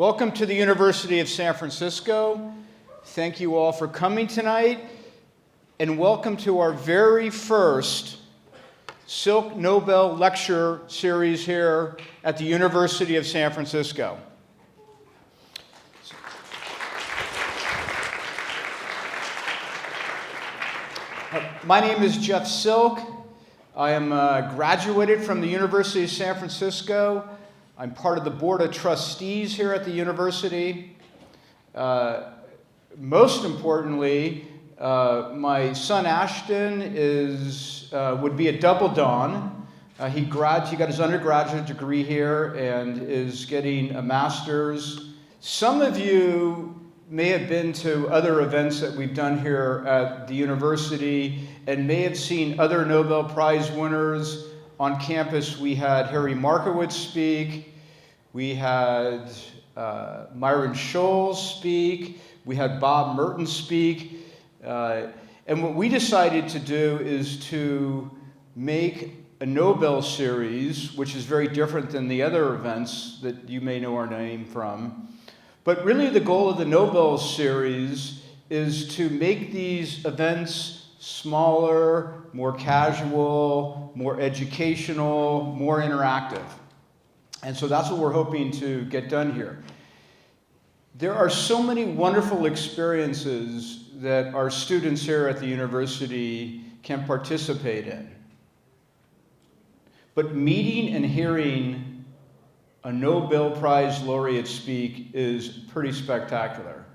Welcome to the University of San Francisco. Thank you all for coming tonight, and welcome to our very first Silk Nobel Lecture Series here at the University of San Francisco. My name is Jeff Silk. I am graduated from the University of San Francisco. I'm part of the Board of Trustees here at the university. Most importantly, my son Ashton would be a double don. He got his undergraduate degree here and is getting a master's. Some of you may have been to other events that we've done here at the university and may have seen other Nobel Prize winners on campus. We had Harry Markowitz speak. We had Myron Scholes speak. We had Bob Merton speak. And what we decided to do is to make a Nobel series, which is very different than the other events that you may know our name from. But really the goal of the Nobel series is to make these events smaller, more casual, more educational, more interactive. And so that's what we're hoping to get done here. There are so many wonderful experiences that our students here at the university can participate in. But meeting and hearing a Nobel Prize laureate speak is pretty spectacular.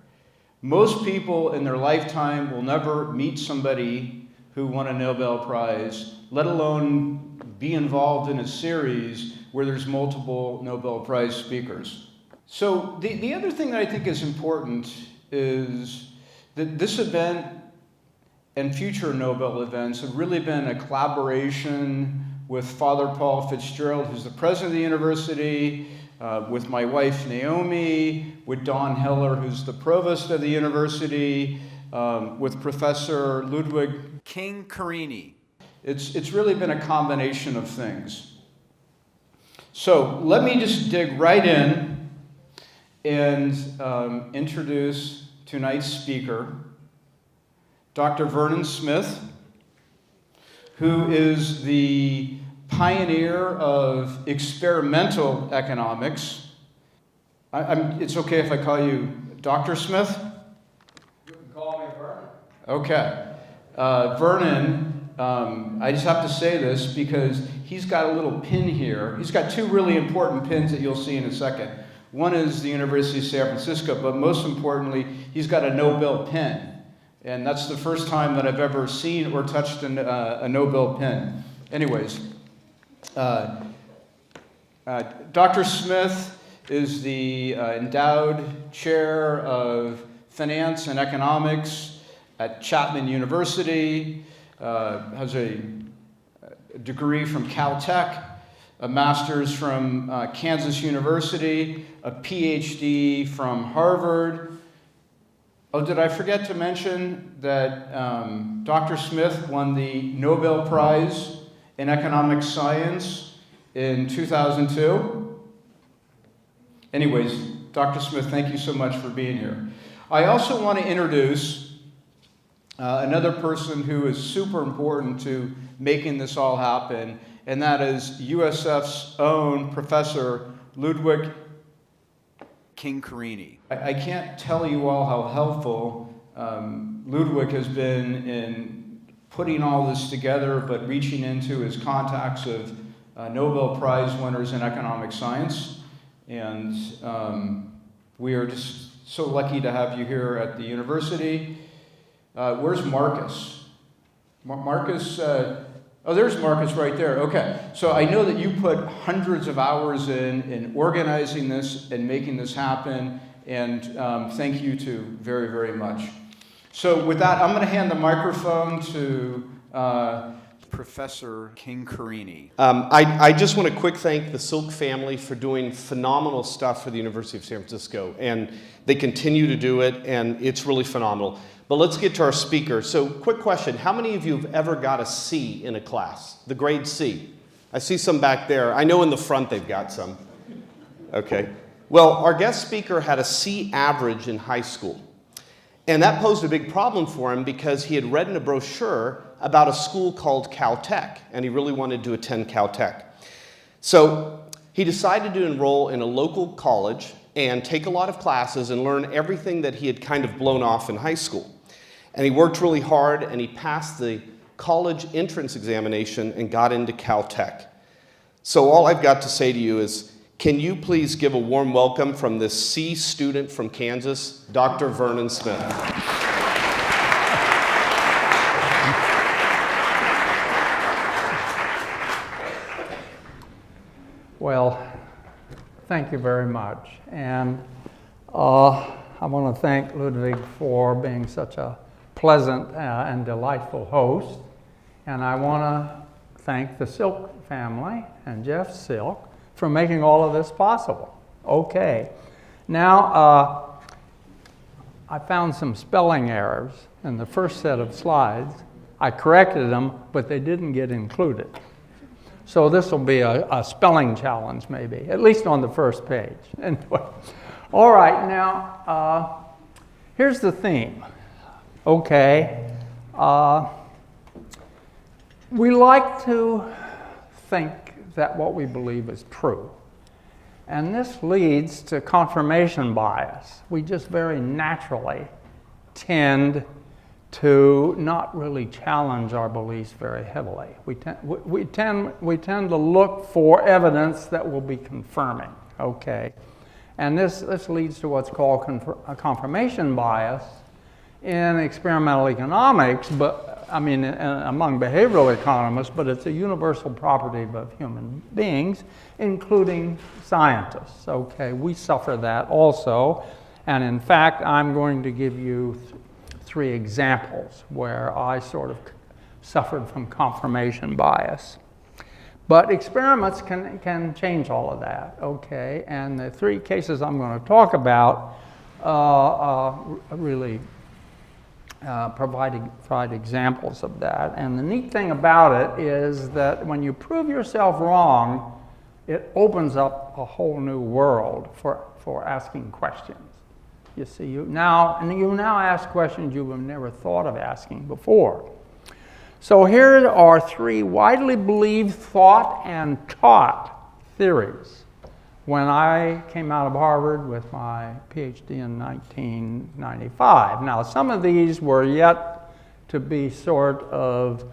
Most people in their lifetime will never meet somebody who won a Nobel Prize, let alone be involved in a series where there's multiple Nobel Prize speakers. So the other thing that I think is important is that this event and future Nobel events have really been a collaboration with Father Paul Fitzgerald, who's the president of the university, with my wife Naomi, with Don Heller, who's the provost of the university, with Professor Ludwig Chincarini. It's really been a combination of things. So let me just dig right in and introduce tonight's speaker, Dr. Vernon Smith, who is the pioneer of experimental economics. It's okay if I call you Dr. Smith? You can call me Vernon. Okay. Vernon, I just have to say this because he's got a little pin here. He's got two really important pins that you'll see in a second. One is the University of San Francisco, but most importantly, he's got a Nobel pin. And that's the first time that I've ever seen or touched a Nobel pin. Anyways, Dr. Smith is the endowed chair of finance and economics at Chapman University, has a degree from Caltech, a master's from Kansas University, a PhD from Harvard. Oh, did I forget to mention that Dr. Smith won the Nobel Prize in Economic Science in 2002? Anyways, Dr. Smith, thank you so much for being here. I also want to introduce another person who is super important to making this all happen, and that is USF's own Professor Ludwig Chincarini. I can't tell you all how helpful Ludwig has been in putting all this together, but reaching into his contacts of Nobel Prize winners in economic science. And we are just so lucky to have you here at the university. Where's Marcus? Marcus, oh, there's Marcus right there. Okay, so I know that you put hundreds of hours in organizing this and making this happen, and thank you too very, very much. So with that, I'm going to hand the microphone to Professor Chincarini. I just want to quick thank the Silk family for doing phenomenal stuff for the University of San Francisco, and they continue to do it, and it's really phenomenal. But let's get to our speaker. So quick question, how many of you have ever got a C in a class, the grade C? I see some back there. I know in the front they've got some. Okay. Well, our guest speaker had a C average in high school. And that posed a big problem for him because he had read in a brochure about a school called Caltech, and he really wanted to attend Caltech. So he decided to enroll in a local college and take a lot of classes and learn everything that he had kind of blown off in high school. And he worked really hard, and he passed the college entrance examination and got into Caltech. So all I've got to say to you is, can you please give a warm welcome from this C student from Kansas, Dr. Vernon Smith. Well, thank you very much. And I want to thank Ludwig for being such a pleasant and delightful host. And I want to thank the Silk family and Jeff Silk for making all of this possible. Okay. Now, I found some spelling errors in the first set of slides. I corrected them, but they didn't get included. So this will be a spelling challenge, maybe, at least on the first page. Anyway, all right, now, here's the theme. Okay, we like to think that what we believe is true. And this leads to confirmation bias. We just very naturally tend to not really challenge our beliefs very heavily. We tend to look for evidence that will be confirming, okay? And this leads to what's called confirmation bias in experimental economics, but I mean among behavioral economists, but it's a universal property of human beings, including scientists, okay? We suffer that also, and in fact, I'm going to give you three examples where I sort of suffered from confirmation bias. But experiments can change all of that, okay? And the three cases I'm going to talk about really provide examples of that. And the neat thing about it is that when you prove yourself wrong, it opens up a whole new world for asking questions. You see, you now ask questions you have never thought of asking before. So here are three widely believed, thought, and taught theories. When I came out of Harvard with my PhD in 1995. Now, some of these were yet to be sort of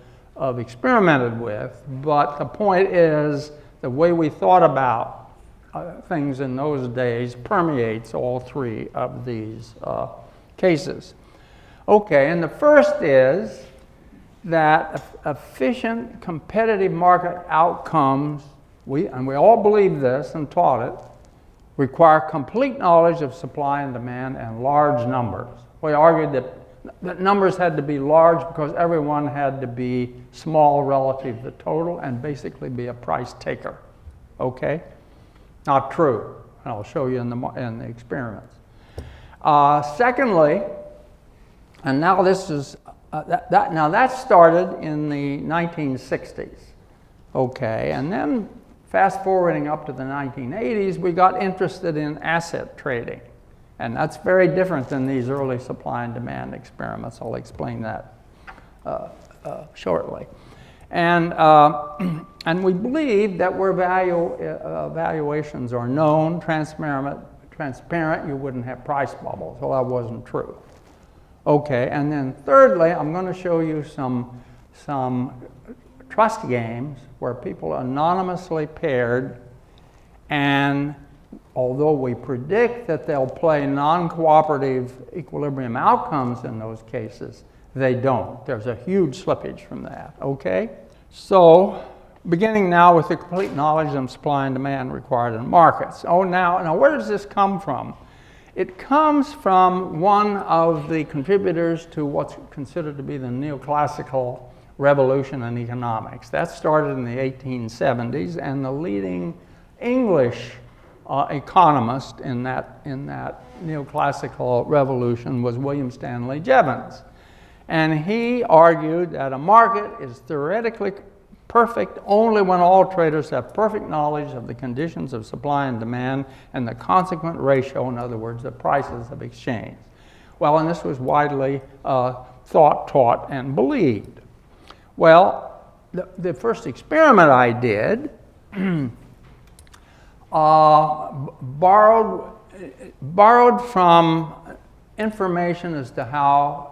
experimented with, but the point is the way we thought about things in those days permeates all three of these cases. Okay, and the first is that efficient competitive market outcomes, we all believe this and taught it, require complete knowledge of supply and demand and large numbers. We argued that numbers had to be large because everyone had to be small relative to the total and basically be a price taker. Okay? Not true. And I'll show you in the experiments. Secondly, and now this is that started in the 1960s. Okay, and then fast forwarding up to the 1980s, we got interested in asset trading. And that's very different than these early supply and demand experiments. I'll explain that shortly. And we believe that where valuations are known, transparent, you wouldn't have price bubbles. Well, that wasn't true. Okay, and then thirdly, I'm going to show you some trust games where people anonymously paired, and although we predict that they'll play non-cooperative equilibrium outcomes in those cases, they don't. There's a huge slippage from that, okay? So, beginning now with the complete knowledge of supply and demand required in markets. Oh, now where does this come from? It comes from one of the contributors to what's considered to be the neoclassical revolution in economics. That started in the 1870s, and the leading English economist in that neoclassical revolution was William Stanley Jevons. And he argued that a market is theoretically perfect only when all traders have perfect knowledge of the conditions of supply and demand and the consequent ratio, in other words, the prices of exchange. Well, and this was widely thought, taught, and believed. Well, the first experiment I did borrowed from information as to how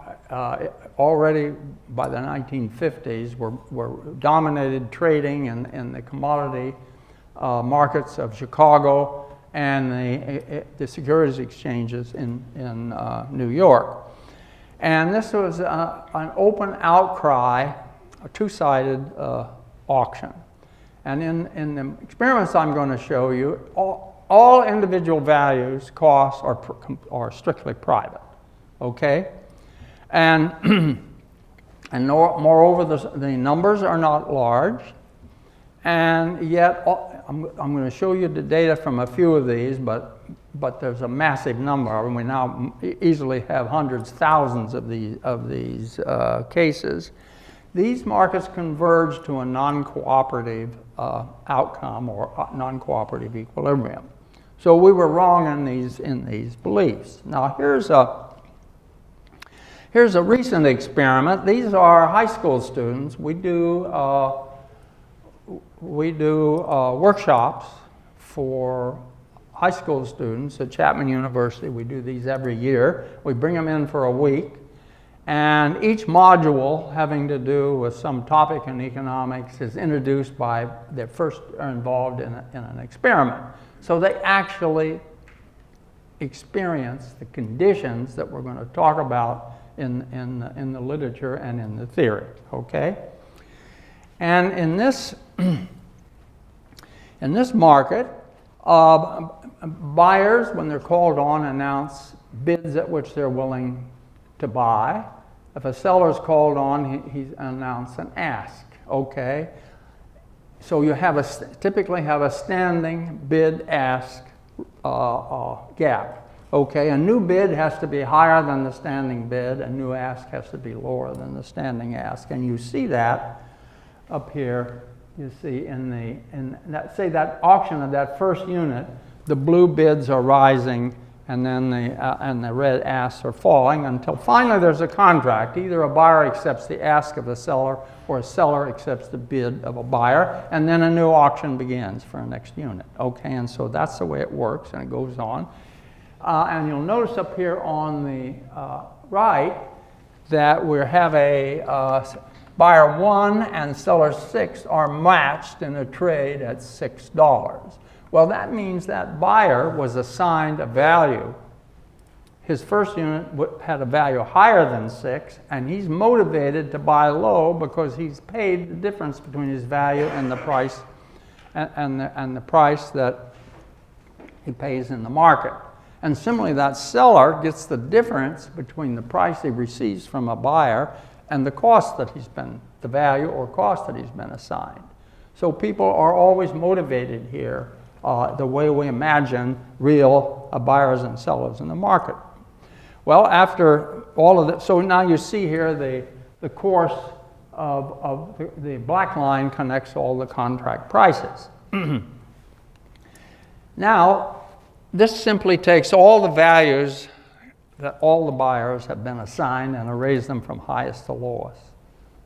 already by the 1950s were dominated trading in the commodity markets of Chicago and the securities exchanges in New York. And this was an open outcry, a two-sided auction. And in the experiments I'm going to show you, all individual values, costs, are strictly private, okay? And, and moreover, the numbers are not large, and yet I'm going to show you the data from a few of these, but there's a massive number, and we now easily have hundreds, thousands of these cases. These markets converge to a non-cooperative outcome or non-cooperative equilibrium. So we were wrong in these beliefs. Now here's a recent experiment. These are high school students. We do workshops for high school students at Chapman University. We do these every year. We bring them in for a week. And each module having to do with some topic in economics is introduced by, they first are involved in an experiment. So they actually experience the conditions that we're going to talk about in the literature and in the theory, okay? And in this market, buyers, when they're called on, announce bids at which they're willing to buy. If a seller's called on, he announced an ask, okay? So you typically have a standing bid-ask gap, okay? A new bid has to be higher than the standing bid, a new ask has to be lower than the standing ask, and you see that up here. You see in that auction of that first unit, the blue bids are rising, and then the red asks are falling until finally there's a contract. Either a buyer accepts the ask of a seller or a seller accepts the bid of a buyer, and then a new auction begins for a next unit. Okay, and so that's the way it works, and it goes on. And you'll notice up here on the right that we have a buyer 1 and seller 6 are matched in a trade at $6. Well, that means that buyer was assigned a value. His first unit had a value higher than 6, and he's motivated to buy low because he's paid the difference between his value and the price, and the price that he pays in the market. And similarly, that seller gets the difference between the price he receives from a buyer and the cost that the value or cost that he's been assigned. So people are always motivated here the way we imagine real buyers and sellers in the market. Well, after all of that, so now you see here the course of the black line connects all the contract prices. Now, this simply takes all the values that all the buyers have been assigned and arrays them from highest to lowest.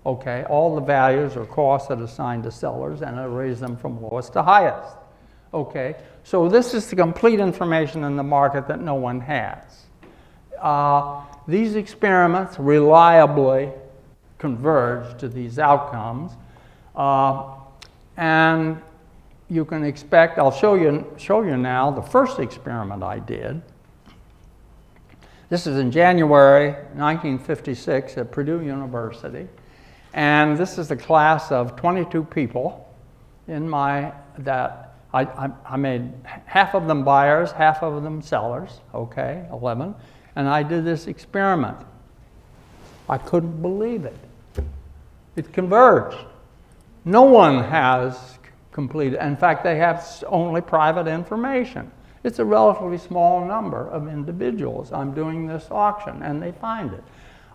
Okay, all the values or costs that are assigned to sellers and arrays them from lowest to highest. Okay, so this is the complete information in the market that no one has. These experiments reliably converge to these outcomes, and you can expect, I'll show you now the first experiment I did. This is in January 1956 at Purdue University, and this is a class of 22 people I made half of them buyers, half of them sellers, okay, 11, and I did this experiment. I couldn't believe it. It converged. No one has completed, in fact, they have only private information. It's a relatively small number of individuals. I'm doing this auction, and they find it.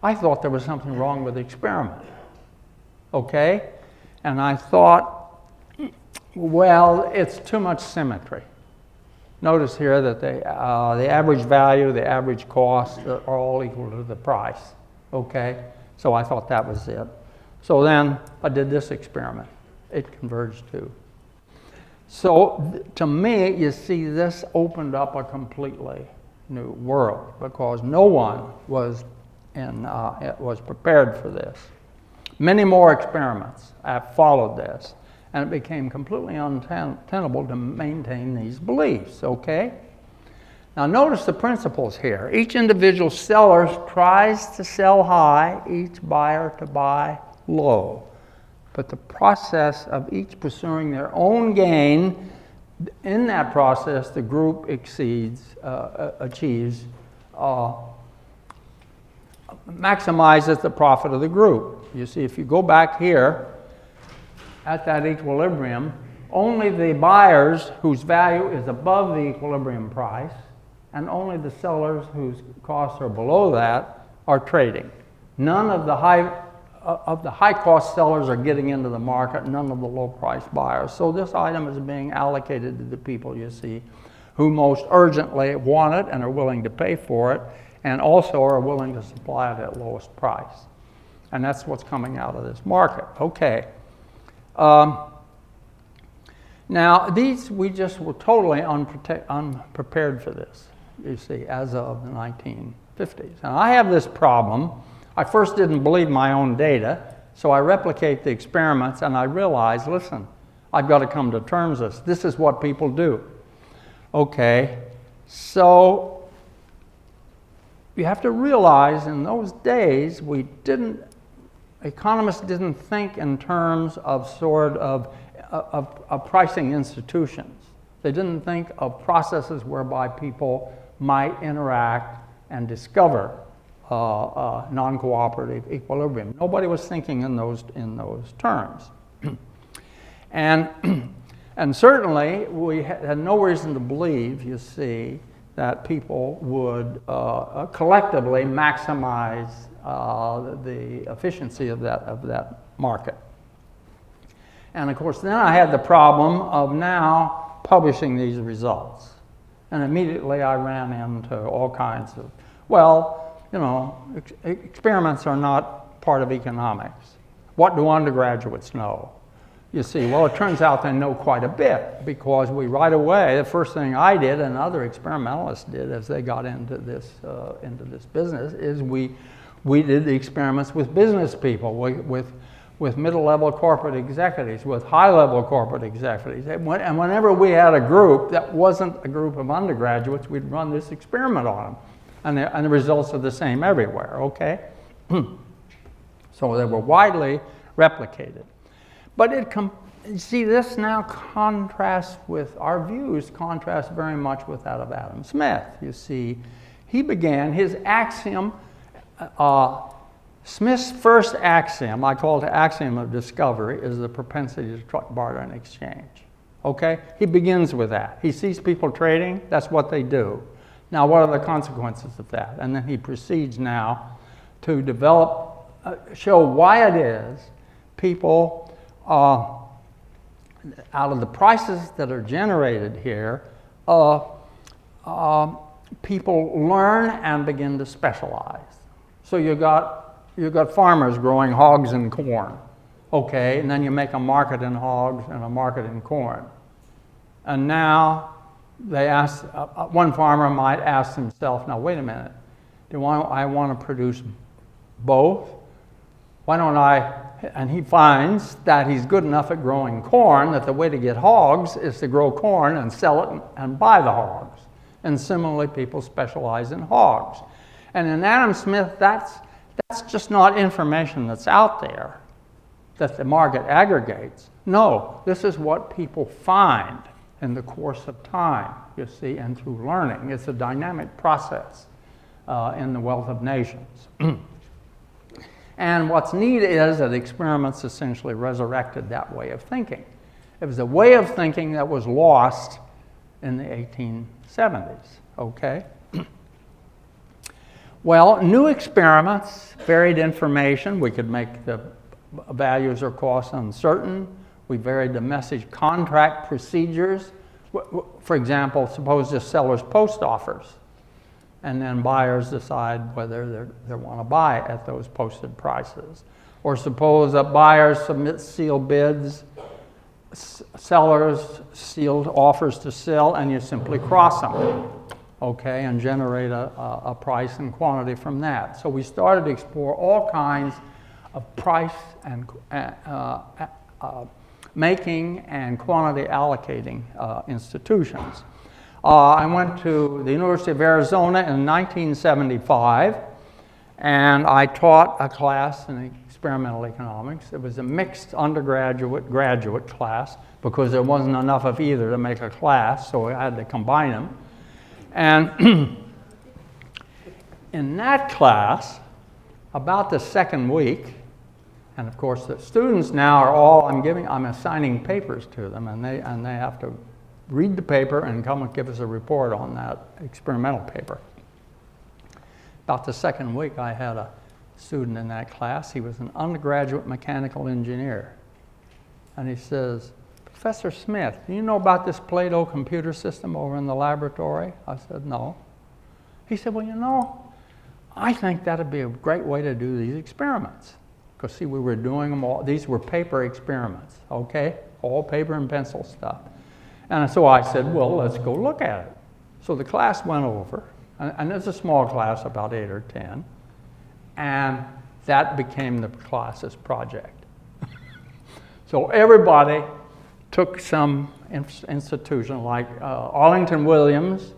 I thought there was something wrong with the experiment, okay? And I thought, well, it's too much symmetry. Notice here that the average value, the average cost are all equal to the price, okay? So I thought that was it. So then I did this experiment. It converged too. So to me, you see, this opened up a completely new world because no one was prepared for this. Many more experiments have followed this, and it became completely untenable to maintain these beliefs, okay? Now notice the principles here. Each individual seller tries to sell high, each buyer to buy low. But the process of each pursuing their own gain, in that process, the group maximizes the profit of the group. You see, if you go back here, at that equilibrium, only the buyers whose value is above the equilibrium price and only the sellers whose costs are below that are trading. None of the high-cost sellers are getting into the market, none of the low-price buyers. So this item is being allocated to the people, you see, who most urgently want it and are willing to pay for it, and also are willing to supply it at lowest price. And that's what's coming out of this market. Okay. Now, we just were totally unprepared for this, you see, as of the 1950s. And I have this problem. I first didn't believe my own data, so I replicate the experiments, and I realize, listen, I've got to come to terms with this. This is what people do. Okay, so you have to realize in those days, economists didn't think in terms of pricing institutions. They didn't think of processes whereby people might interact and discover non-cooperative equilibrium. Nobody was thinking in those terms. And certainly, we had no reason to believe, you see, that people would collectively maximize the efficiency of that market. And of course, then I had the problem of now publishing these results. And immediately I ran into all kinds of, experiments are not part of economics. What do undergraduates know? You see, well, it turns out they know quite a bit because right away, the first thing I did and other experimentalists did as they got into this business is we did the experiments with business people, with middle-level corporate executives, with high-level corporate executives. And whenever we had a group that wasn't a group of undergraduates, we'd run this experiment on them. And the results are the same everywhere, okay? So they were widely replicated. But see, this now contrasts with our views, contrasts very much with that of Adam Smith. You see, he began his axiom, Smith's first axiom, I call it the axiom of discovery, is the propensity to barter and exchange. Okay? He begins with that. He sees people trading, that's what they do. Now, what are the consequences of that? And then he proceeds now to develop, show why it is people, out of the prices that are generated here, people learn and begin to specialize. So you've got farmers growing hogs and corn, okay, and then you make a market in hogs and a market in corn. And now they ask, one farmer might ask himself, now wait a minute, I want to produce both? Why don't and he finds that he's good enough at growing corn that the way to get hogs is to grow corn and sell it and buy the hogs. And similarly, people specialize in hogs. And in Adam Smith, that's just not information that's out there that the market aggregates. No, this is what people find in the course of time, you see, and through learning. It's a dynamic process in the wealth of nations. And what's neat is that experiments essentially resurrected that way of thinking. It was a way of thinking that was lost in the 1870s, okay? Well, new experiments, varied information. We could make the values or costs uncertain. We varied the message contract procedures. For example, suppose the seller's post offers, and then buyers decide whether they want to buy at those posted prices. Or suppose that buyers submit sealed bids, sellers sealed offers to sell, and you simply cross them, okay, and generate a price and quantity from that. So we started to explore all kinds of price and making and quantity allocating institutions. I went to the University of Arizona in 1975, and I taught a class in experimental economics. It was a mixed undergraduate, graduate class because there wasn't enough of either to make a class, so I had to combine them. And in that class, about the second week, and of course the students now are all, I'm assigning papers to them, and they have to read the paper and come and give us a report on that experimental paper. About the second week, I had a student in that class. He was an undergraduate mechanical engineer. And he says, "Professor Smith, do you know about this Plato computer system over in the laboratory?" I said, "No." He said, "Well, you know, I think that'd be a great way to do these experiments." Because see, we were doing them all, these were paper experiments, okay? All paper and pencil stuff. And so I said, well, let's go look at it. So the class went over, and it's a small class, about 8 or 10, and that became the class's project. So everybody took some institution, like Arlington Williams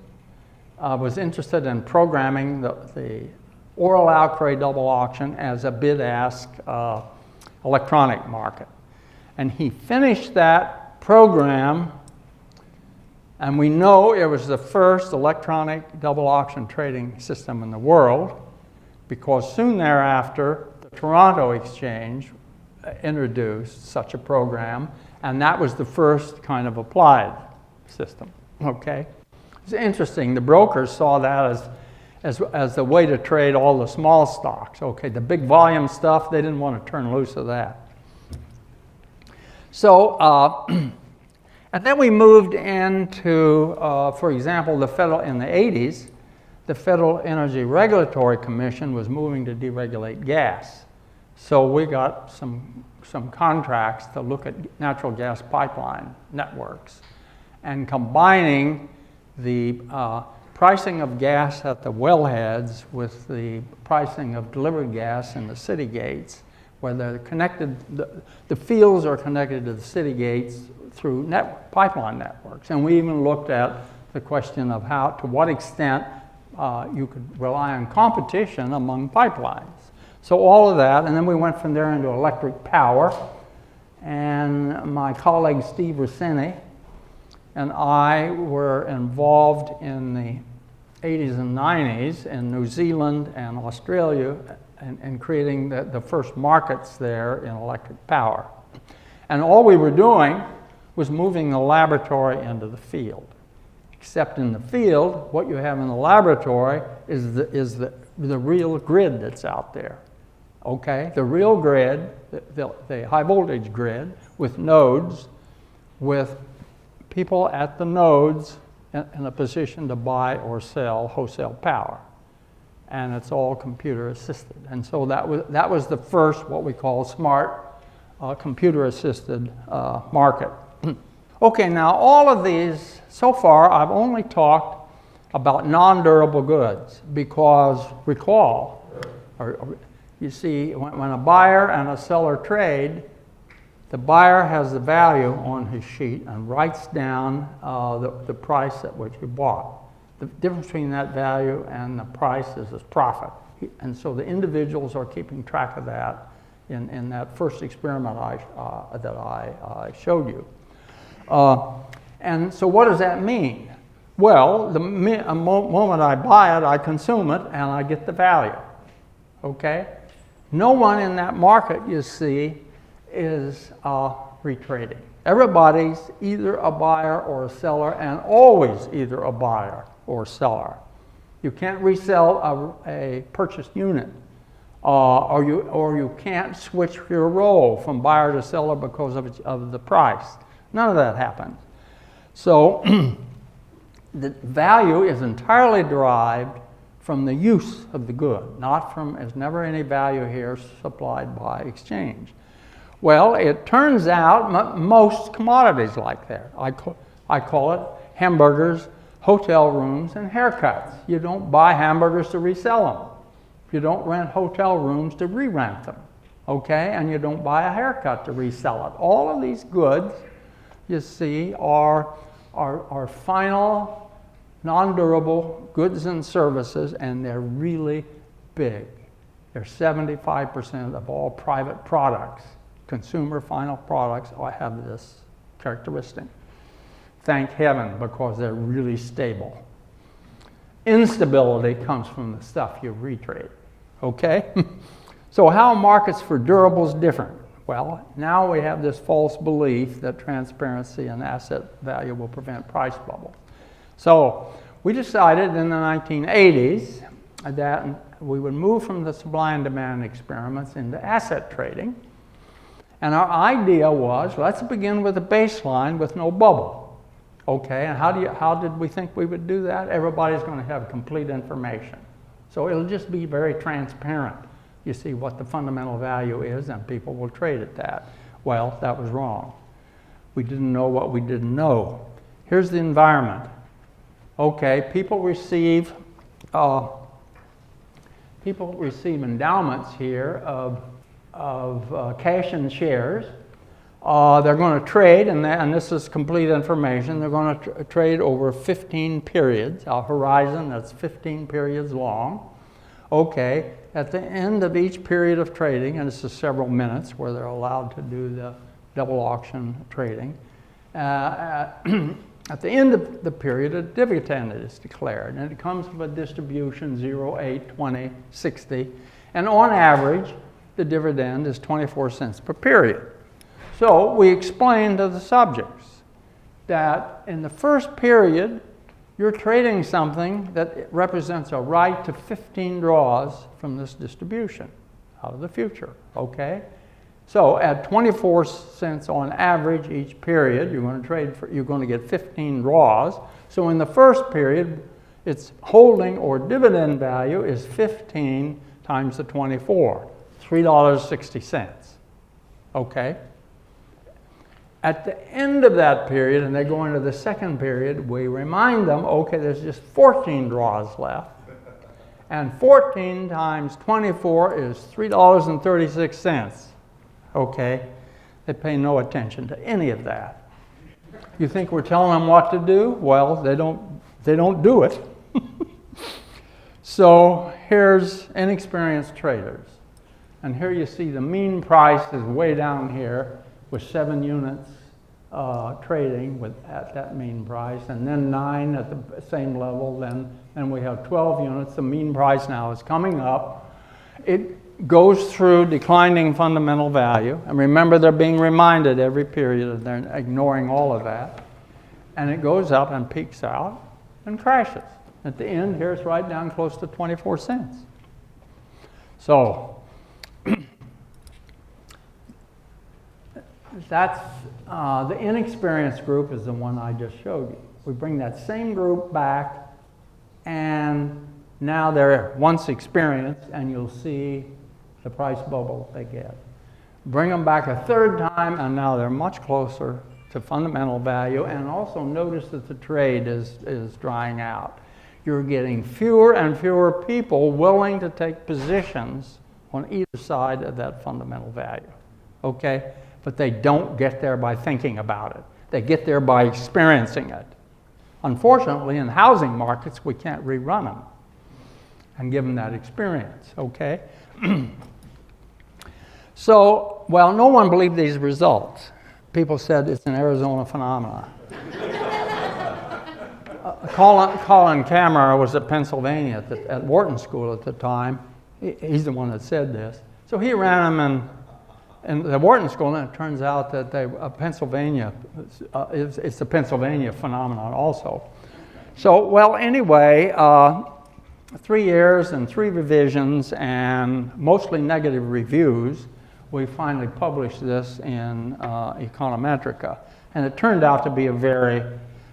was interested in programming the oral outcry double auction as a bid-ask electronic market. And he finished that program, and we know it was the first electronic double auction trading system in the world, because soon thereafter, the Toronto Exchange introduced such a program, and that was the first kind of applied system, okay? It's interesting, the brokers saw that as the way to trade all the small stocks, okay? The big volume stuff, they didn't want to turn loose of that. So, and then we moved into, for example, in the 80s, the Federal Energy Regulatory Commission was moving to deregulate gas. So we got some contracts to look at natural gas pipeline networks and combining the pricing of gas at the wellheads with the pricing of delivered gas in the city gates, where they're connected, the fields are connected to the city gates through pipeline networks. And we even looked at the question of to what extent you could rely on competition among pipelines. So all of that, and then we went from there into electric power. And my colleague Steve Rossini and I were involved in the 80s and 90s in New Zealand and Australia and creating the first markets there in electric power. And all we were doing was moving the laboratory into the field. Except in the field, what you have in the laboratory is the real grid that's out there. Okay? The real grid, the high voltage grid with nodes, with people at the nodes in a position to buy or sell wholesale power. And it's all computer assisted. And so that was the first, what we call smart computer assisted market. Okay, now all of these, so far I've only talked about non-durable goods because recall, you see, when a buyer and a seller trade, the buyer has the value on his sheet and writes down the price at which he bought. The difference between that value and the price is his profit. And so the individuals are keeping track of that in that first experiment that I showed you. And so what does that mean? Well, the moment I buy it, I consume it, and I get the value. Okay? No one in that market, you see, is retrading. Everybody's either a buyer or a seller, and always either a buyer or seller. You can't resell a purchased unit or you can't switch your role from buyer to seller because of the price. None of that happens. So the value is entirely derived from the use of the good, not from, there's never any value here supplied by exchange. Well, it turns out most commodities like that. I call it hamburgers, hotel rooms, and haircuts. You don't buy hamburgers to resell them. You don't rent hotel rooms to re-rent them, okay? And you don't buy a haircut to resell it. All of these goods, you see, are final, non-durable goods and services, and they're really big. They're 75% of all private products. Consumer final products have this characteristic. Thank heaven, because they're really stable. Instability comes from the stuff you retrade, okay? So how are markets for durables different? Well, now we have this false belief that transparency and asset value will prevent price bubble. So we decided in the 1980s that we would move from the supply and demand experiments into asset trading. And our idea was, let's begin with a baseline with no bubble. Okay, and how did we think we would do that? Everybody's going to have complete information. So it'll just be very transparent. You see what the fundamental value is, and people will trade at that. Well, that was wrong. We didn't know what we didn't know. Here's the environment. Okay, people receive endowments here of cash and shares. They're going to trade, and this is complete information. They're going to trade over 15 periods, a horizon that's 15 periods long. Okay, at the end of each period of trading, and this is several minutes where they're allowed to do the double auction trading, at the end of the period, a dividend is declared, and it comes from a distribution 0, 8, 20, 60, and on average, the dividend is 24 cents per period. So we explained to the subjects that in the first period, you're trading something that represents a right to 15 draws from this distribution out of the future, okay? So at 24 cents on average each period, you're going to get 15 draws. So in the first period, its holding or dividend value is 15 times the 24, $3.60, okay? At the end of that period, and they go into the second period, we remind them, okay, there's just 14 draws left. And 14 times 24 is $3.36. Okay? They pay no attention to any of that. You think we're telling them what to do? Well, they don't do it. So here's inexperienced traders. And here you see the mean price is way down here with 7 units trading at that mean price, and then 9 at the same level, then we have 12 units. The mean price now is coming up. It goes through declining fundamental value, and remember they're being reminded every period, and they're ignoring all of that, and it goes up and peaks out and crashes. At the end, here it's right down close to 24 cents. So that's the inexperienced group is the one I just showed you. We bring that same group back, and now they're once experienced, and you'll see the price bubble they get. Bring them back a third time, and now they're much closer to fundamental value, and also notice that the trade is drying out. You're getting fewer and fewer people willing to take positions on either side of that fundamental value, okay? But they don't get there by thinking about it. They get there by experiencing it. Unfortunately, in housing markets, we can't rerun them and give them that experience, okay? So, well, no one believed these results. People said it's an Arizona phenomenon. Colin Kammerer was at Pennsylvania at Wharton School at the time. He's the one that said this. So he ran them in the Wharton School, and it turns out that Pennsylvania, it's the Pennsylvania phenomenon also. So, well, anyway, 3 years and 3 revisions and mostly negative reviews, we finally published this in Econometrica. And it turned out to be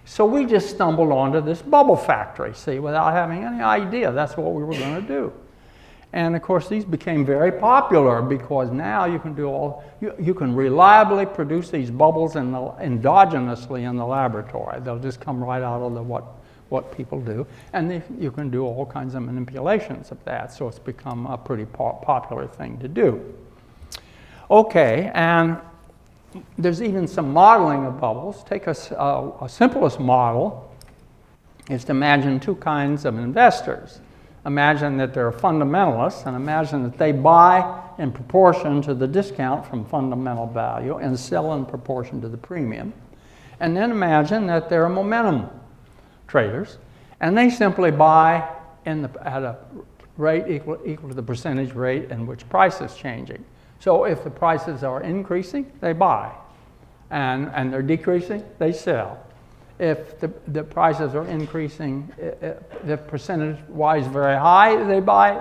so we just stumbled onto this bubble factory, see, without having any idea that's what we were going to do. And of course, these became very popular because now you can you can reliably produce these bubbles endogenously in the laboratory. They'll just come right out of what people do. And you can do all kinds of manipulations of that. So it's become a pretty popular thing to do. Okay, and there's even some modeling of bubbles. Take a simplest model is to imagine 2 kinds of investors. Imagine that they're fundamentalists, and imagine that they buy in proportion to the discount from fundamental value and sell in proportion to the premium. And then imagine that they're momentum traders, and they simply buy at a rate equal to the percentage rate in which price is changing. So if the prices are increasing, they buy, and they're decreasing, they sell. If the prices are increasing, the percentage-wise very high, they buy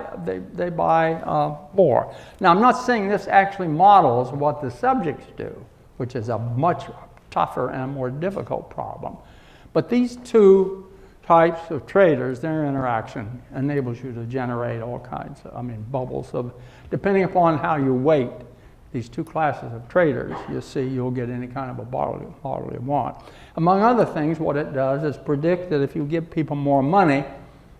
more. Now, I'm not saying this actually models what the subjects do, which is a much tougher and a more difficult problem. But these 2 types of traders, their interaction enables you to generate all kinds of, bubbles of, depending upon how you weight these 2 classes of traders, you'll get any kind of a model you want. Among other things, what it does is predict that if you give people more money,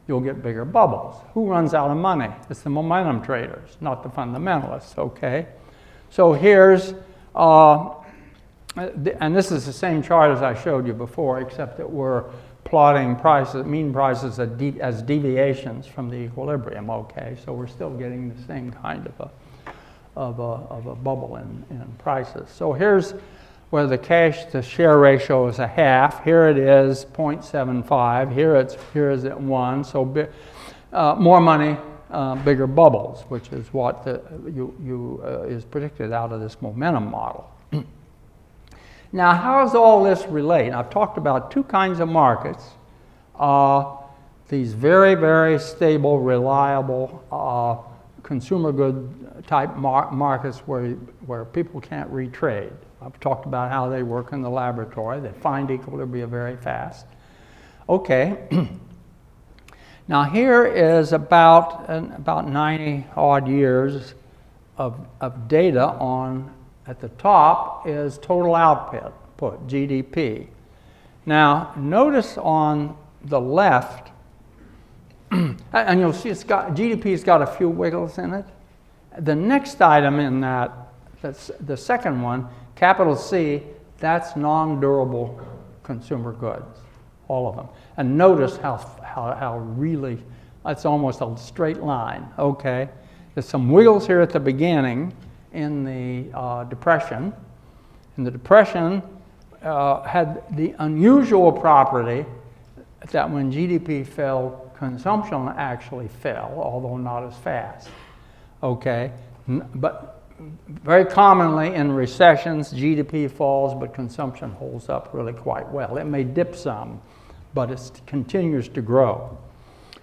you'll get bigger bubbles. Who runs out of money? It's the momentum traders, not the fundamentalists, okay? So here's, and this is the same chart as I showed you before, except that we're plotting prices, mean prices as deviations from the equilibrium, okay? So we're still getting the same kind of a bubble in prices. So here's where the cash to share ratio is 1/2. Here it is 0.75. Here is at 1. So more money, bigger bubbles, which is what is predicted out of this momentum model. Now, how does all this relate? I've talked about 2 kinds of markets. These very, very stable, reliable consumer good type markets where people can't retrade. I've talked about how they work in the laboratory. They find equilibria very fast. Okay. Now here is about 90 odd years of data on, at the top is total output, GDP. Now notice on the left, and you'll see GDP's got a few wiggles in it. The next item in that's the second one, capital C, that's non-durable consumer goods, all of them. And notice how really, it's almost a straight line, okay? There's some wiggles here at the beginning in the Depression. And the Depression had the unusual property that when GDP fell, consumption actually fell, although not as fast, okay? But very commonly in recessions, GDP falls, but consumption holds up really quite well. It may dip some, but it continues to grow.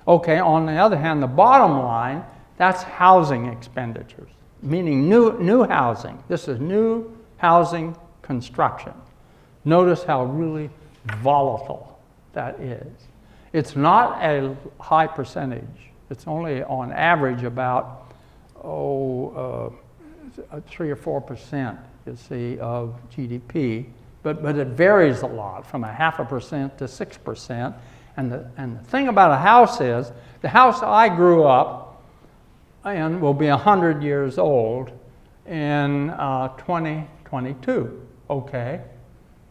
Okay, on the other hand, the bottom line, that's housing expenditures, meaning new housing. This is new housing construction. Notice how really volatile that is. It's not a high percentage. It's only on average about 3 or 4%, you see, of GDP, but it varies a lot, from 0.5% to 6%. And the thing about a house is, the house I grew up in will be 100 years old in 2022. Okay,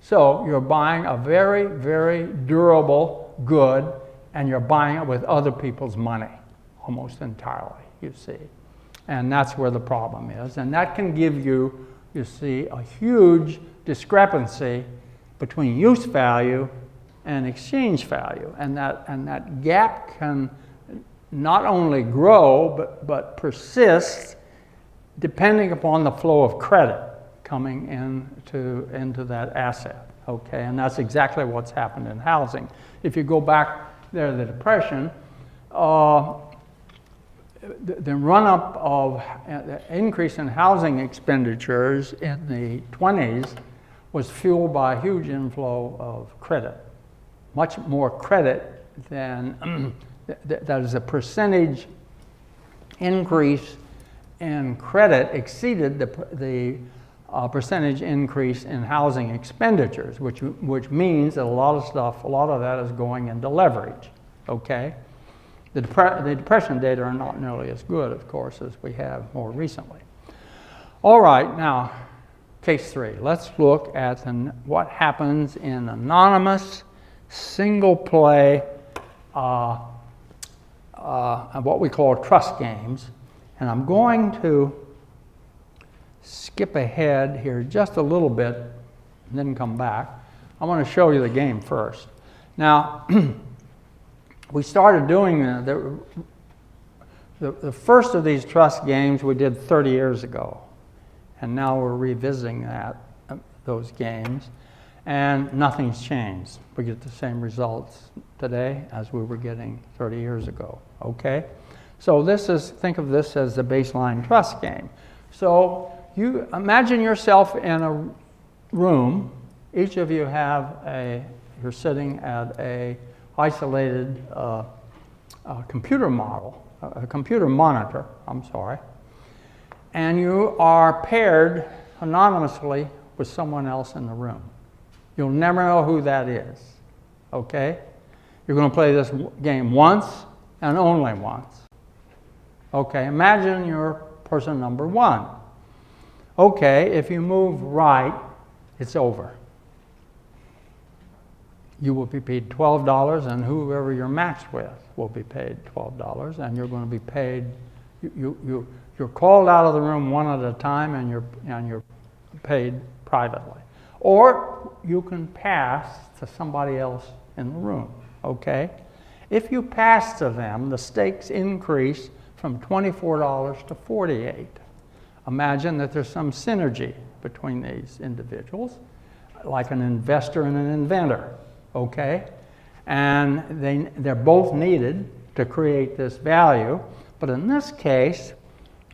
so you're buying a very, very durable good, and you're buying it with other people's money, almost entirely, you see. And that's where the problem is. And that can give you, you see, a huge discrepancy between use value and exchange value. And that gap can not only grow, but persist depending upon the flow of credit coming into that asset. Okay, and that's exactly what's happened in housing. If you go back there to the Depression, the run-up of the increase in housing expenditures in the 20s was fueled by a huge inflow of credit. Much more credit than, that is, a percentage increase in credit exceeded the percentage increase in housing expenditures, which means that a lot of that is going into leverage, okay? The Depression data are not nearly as good, of course, as we have more recently. All right, now, case 3. Let's look at what happens in anonymous, single-play, what we call trust games. And I'm going to skip ahead here just a little bit and then come back. I want to show you the game first. Now, we started doing the first of these trust games we did 30 years ago. And now we're revisiting those games. And nothing's changed. We get the same results today as we were getting 30 years ago, okay? So think of this as the baseline trust game. So you imagine yourself in a room. Each of you you're sitting at a isolated computer monitor, and you are paired anonymously with someone else in the room. You'll never know who that is, okay? You're going to play this game once and only once. Okay, imagine you're person number 1. Okay, if you move right, it's over. You will be paid $12, and whoever you're matched with will be paid $12, and you're going to be paid. You're called out of the room one at a time, and you're paid privately. Or you can pass to somebody else in the room, okay? If you pass to them, the stakes increase from $24 to $48. Imagine that there's some synergy between these individuals, like an investor and an inventor, okay? And they're both needed to create this value. But in this case,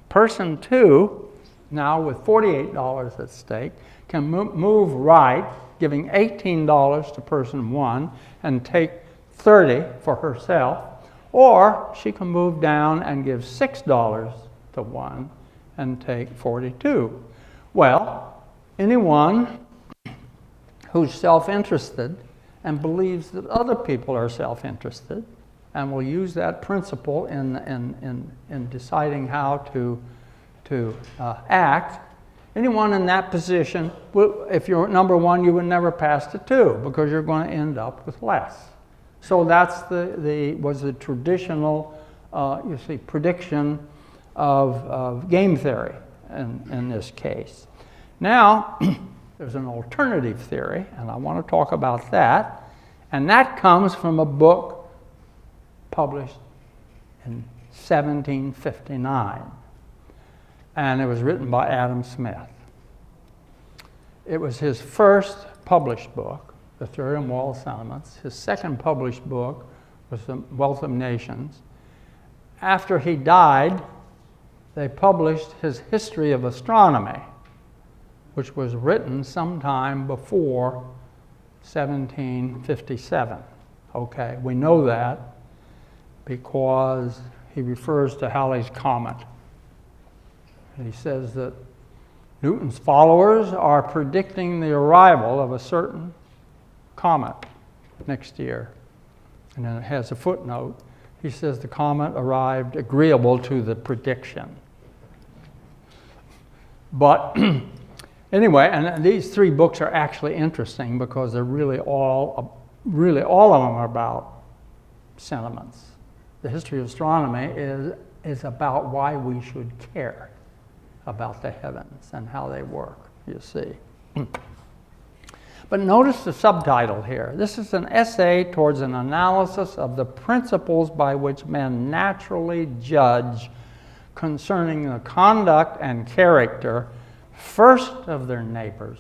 person 2, now with $48 at stake, can move right, giving $18 to person 1 and take $30 for herself, or she can move down and give $6 to 1 and take $42. Well, anyone who's self-interested and believes that other people are self-interested and will use that principle in deciding how to act, anyone in that position, if you're number 1, you would never pass to 2 because you're going to end up with less. So that's was the traditional, prediction of game theory in this case. Now, there's an alternative theory, and I want to talk about that. And that comes from a book published in 1759. And it was written by Adam Smith. It was his first published book, The Theory of Moral Sentiments. His second published book was The Wealth of Nations. After he died, they published his History of Astronomy, which was written sometime before 1757. Okay, we know that because he refers to Halley's Comet. And he says that Newton's followers are predicting the arrival of a certain comet next year. And then it has a footnote. He says the comet arrived agreeable to the prediction. But anyway, and these 3 books are actually interesting because they're really all of them are about sentiments. The History of Astronomy is about why we should care about the heavens and how they work, you see. But notice the subtitle here. This is an essay towards an analysis of the principles by which men naturally judge concerning the conduct and character first of their neighbors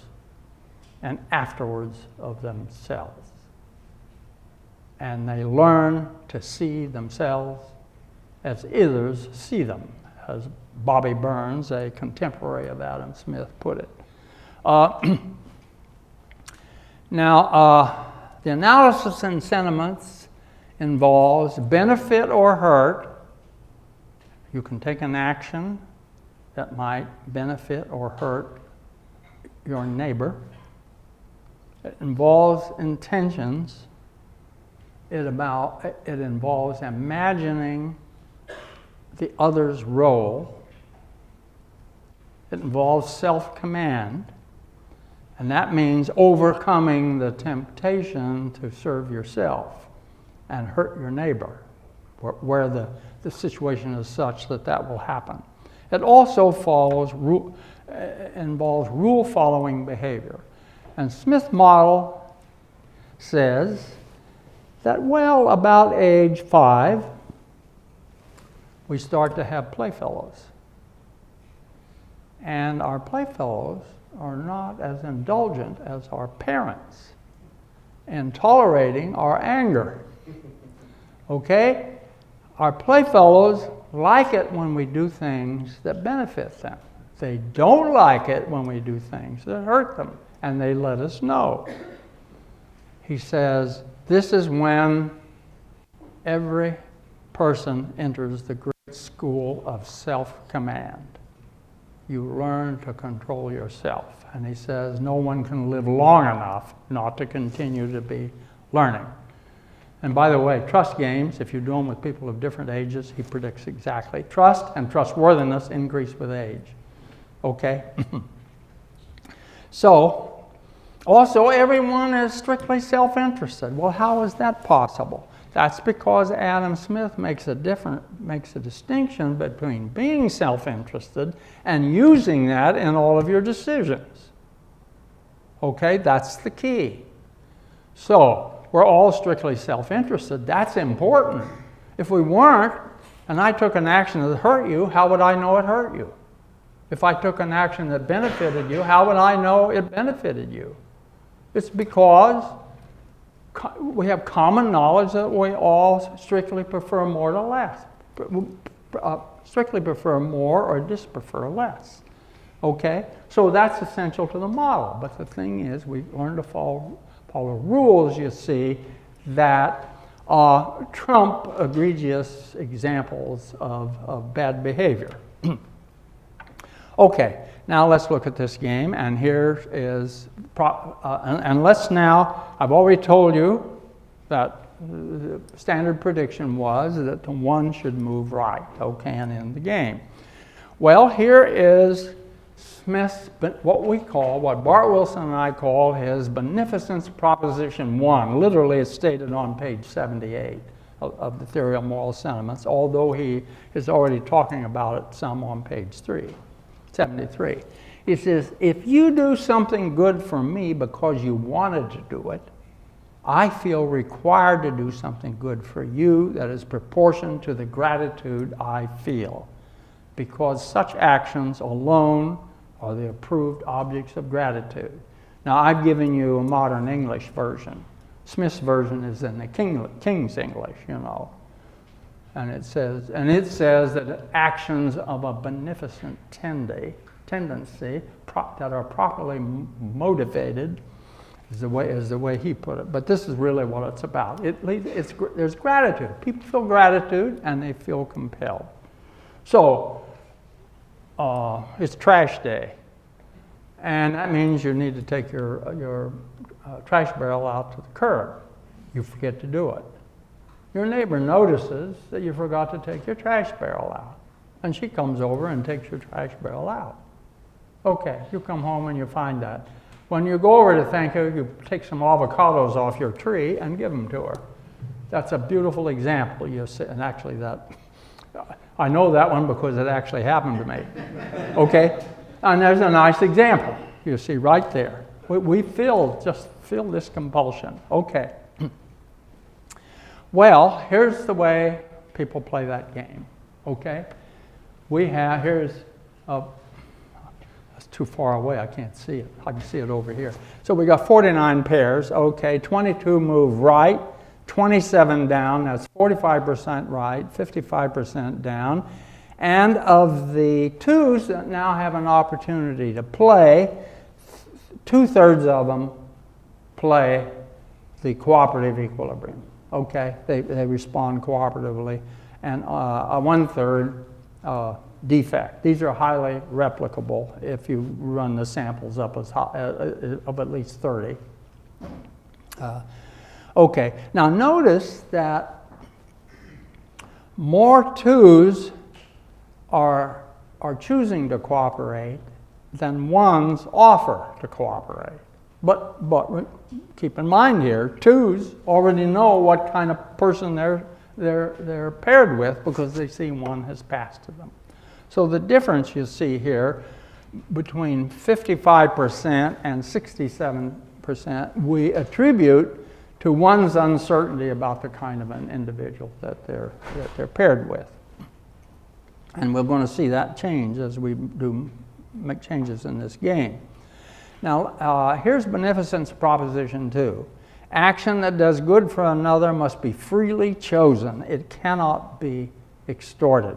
and afterwards of themselves. And they learn to see themselves as others see them, as Bobby Burns, a contemporary of Adam Smith, put it. Now, the analysis and sentiments involves benefit or hurt. You can take an action that might benefit or hurt your neighbor. It involves intentions. It involves imagining the other's role. It involves self-command, and that means overcoming the temptation to serve yourself and hurt your neighbor, where the situation is such that that will happen. It also involves rule-following behavior. And Smith's model says that, well, about age 5, we start to have playfellows. And our playfellows are not as indulgent as our parents in tolerating our anger. Okay? Our playfellows like it when we do things that benefit them. They don't like it when we do things that hurt them, and they let us know. He says, this is when every person enters the great school of self-command. You learn to control yourself. And he says, no one can live long enough not to continue to be learning. And by the way, trust games, if you do them with people of different ages, he predicts exactly. Trust and trustworthiness increase with age. Okay? So, also everyone is strictly self-interested. Well, how is that possible? That's because Adam Smith makes a distinction between being self-interested and using that in all of your decisions. Okay, that's the key. So, we're all strictly self-interested. That's important. If we weren't, and I took an action that hurt you, how would I know it hurt you? If I took an action that benefited you, how would I know it benefited you? It's because we have common knowledge that we all strictly prefer more to less. Strictly prefer more or disprefer less. Okay? So that's essential to the model. But the thing is, we learn to follow rules, you see, that trump egregious examples of bad behavior. Okay, now let's look at this game, and here is, and let's now, I've already told you that the standard prediction was that the one should move right, okay, and end the game. Well, here is Smith's, what Bart Wilson and I call his Beneficence Proposition 1. Literally, it's stated on page 78 of the Theory of Moral Sentiments, although he is already talking about it some on page 73. He says, if you do something good for me because you wanted to do it, I feel required to do something good for you that is proportioned to the gratitude I feel, because such actions alone are the approved objects of gratitude. Now, I've given you a modern English version. Smith's version is in the King's English, you know. And it says that actions of a beneficent tendency that are properly motivated is the way he put it. But this is really what it's about. There's gratitude. People feel gratitude and they feel compelled. So, it's trash day, and that means you need to take your trash barrel out to the curb. You forget to do it. Your neighbor notices that you forgot to take your trash barrel out, and she comes over and takes your trash barrel out. Okay, you come home and you find that. When you go over to thank her, you take some avocados off your tree and give them to her. That's a beautiful example. You see, and actually I know that one because it actually happened to me. Okay? And there's a nice example. You see right there. We just feel this compulsion. Okay. Well, here's the way people play that game. Okay? That's too far away, I can't see it. I can see it over here. So we got 49 pairs. Okay, 22 move right, 27 down, that's 45% right, 55% down. And of the 2s that now have an opportunity to play, 2/3 of them play the cooperative equilibrium. Okay, they respond cooperatively, and 1/3 defect. These are highly replicable if you run the samples up as high, of at least 30. Okay, now notice that more 2s are choosing to cooperate than 1s offer to cooperate. But keep in mind here, 2s already know what kind of person they're paired with because they see 1 has passed to them. So the difference you see here between 55% and 67% we attribute to 1's uncertainty about the kind of an individual that they're paired with. And we're going to see that change as we make changes in this game. Now, here's Beneficence Proposition 2. Action that does good for another must be freely chosen. It cannot be extorted.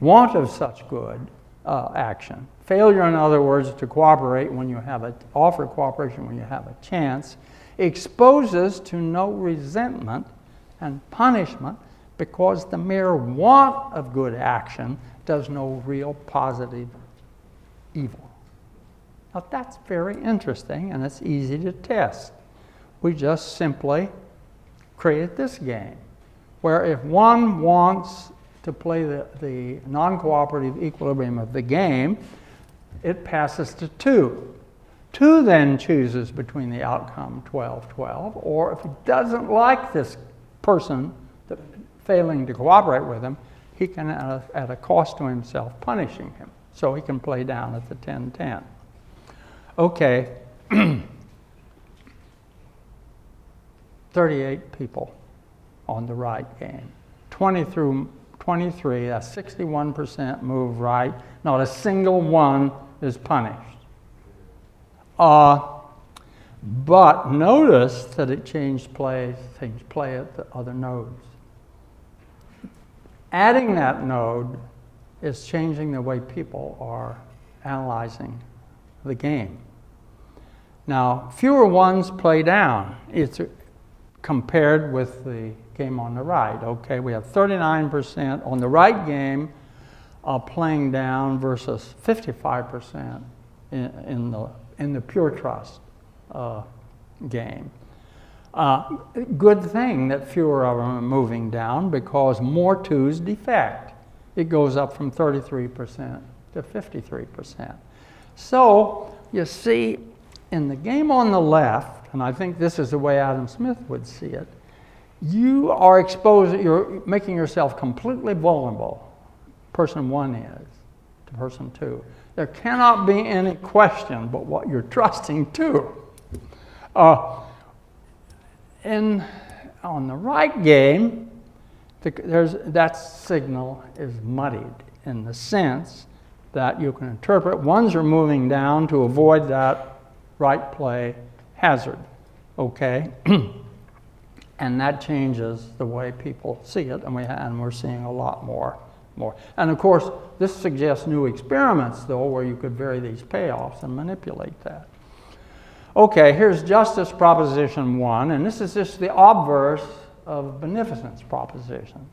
Want of such good action, failure, in other words, to cooperate when you have offer cooperation when you have a chance, exposes to no resentment and punishment because the mere want of good action does no real positive evil. Now that's very interesting and it's easy to test. We just simply create this game where if 1 wants to play the non-cooperative equilibrium of the game, it passes to 2. 2 then chooses between the outcome 12-12, or if he doesn't like this person failing to cooperate with him, he can, at a cost to himself, punishing him. So he can play down at the 10-10. Okay, 38 people on the right game. 20 through 23, that's 61% move right. Not a single one is punished. But notice that it changed play at the other nodes. Adding that node is changing the way people are analyzing the game. Now, fewer 1s play down. It's compared with the game on the right. Okay, we have 39% on the right game playing down versus 55% in the pure trust game. Good thing that fewer of them are moving down because more 2s defect. It goes up from 33% to 53%. So you see, in the game on the left, and I think this is the way Adam Smith would see it, you're making yourself completely vulnerable. Person 1 is to person 2. There cannot be any question but what you're trusting to. On the right game, that signal is muddied in the sense that you can interpret 1s are moving down to avoid that right play hazard, okay? And that changes the way people see it, and we're seeing a lot more. And of course, this suggests new experiments, though, where you could vary these payoffs and manipulate that. Okay, here's Justice Proposition 1, and this is just the obverse of Beneficence Proposition,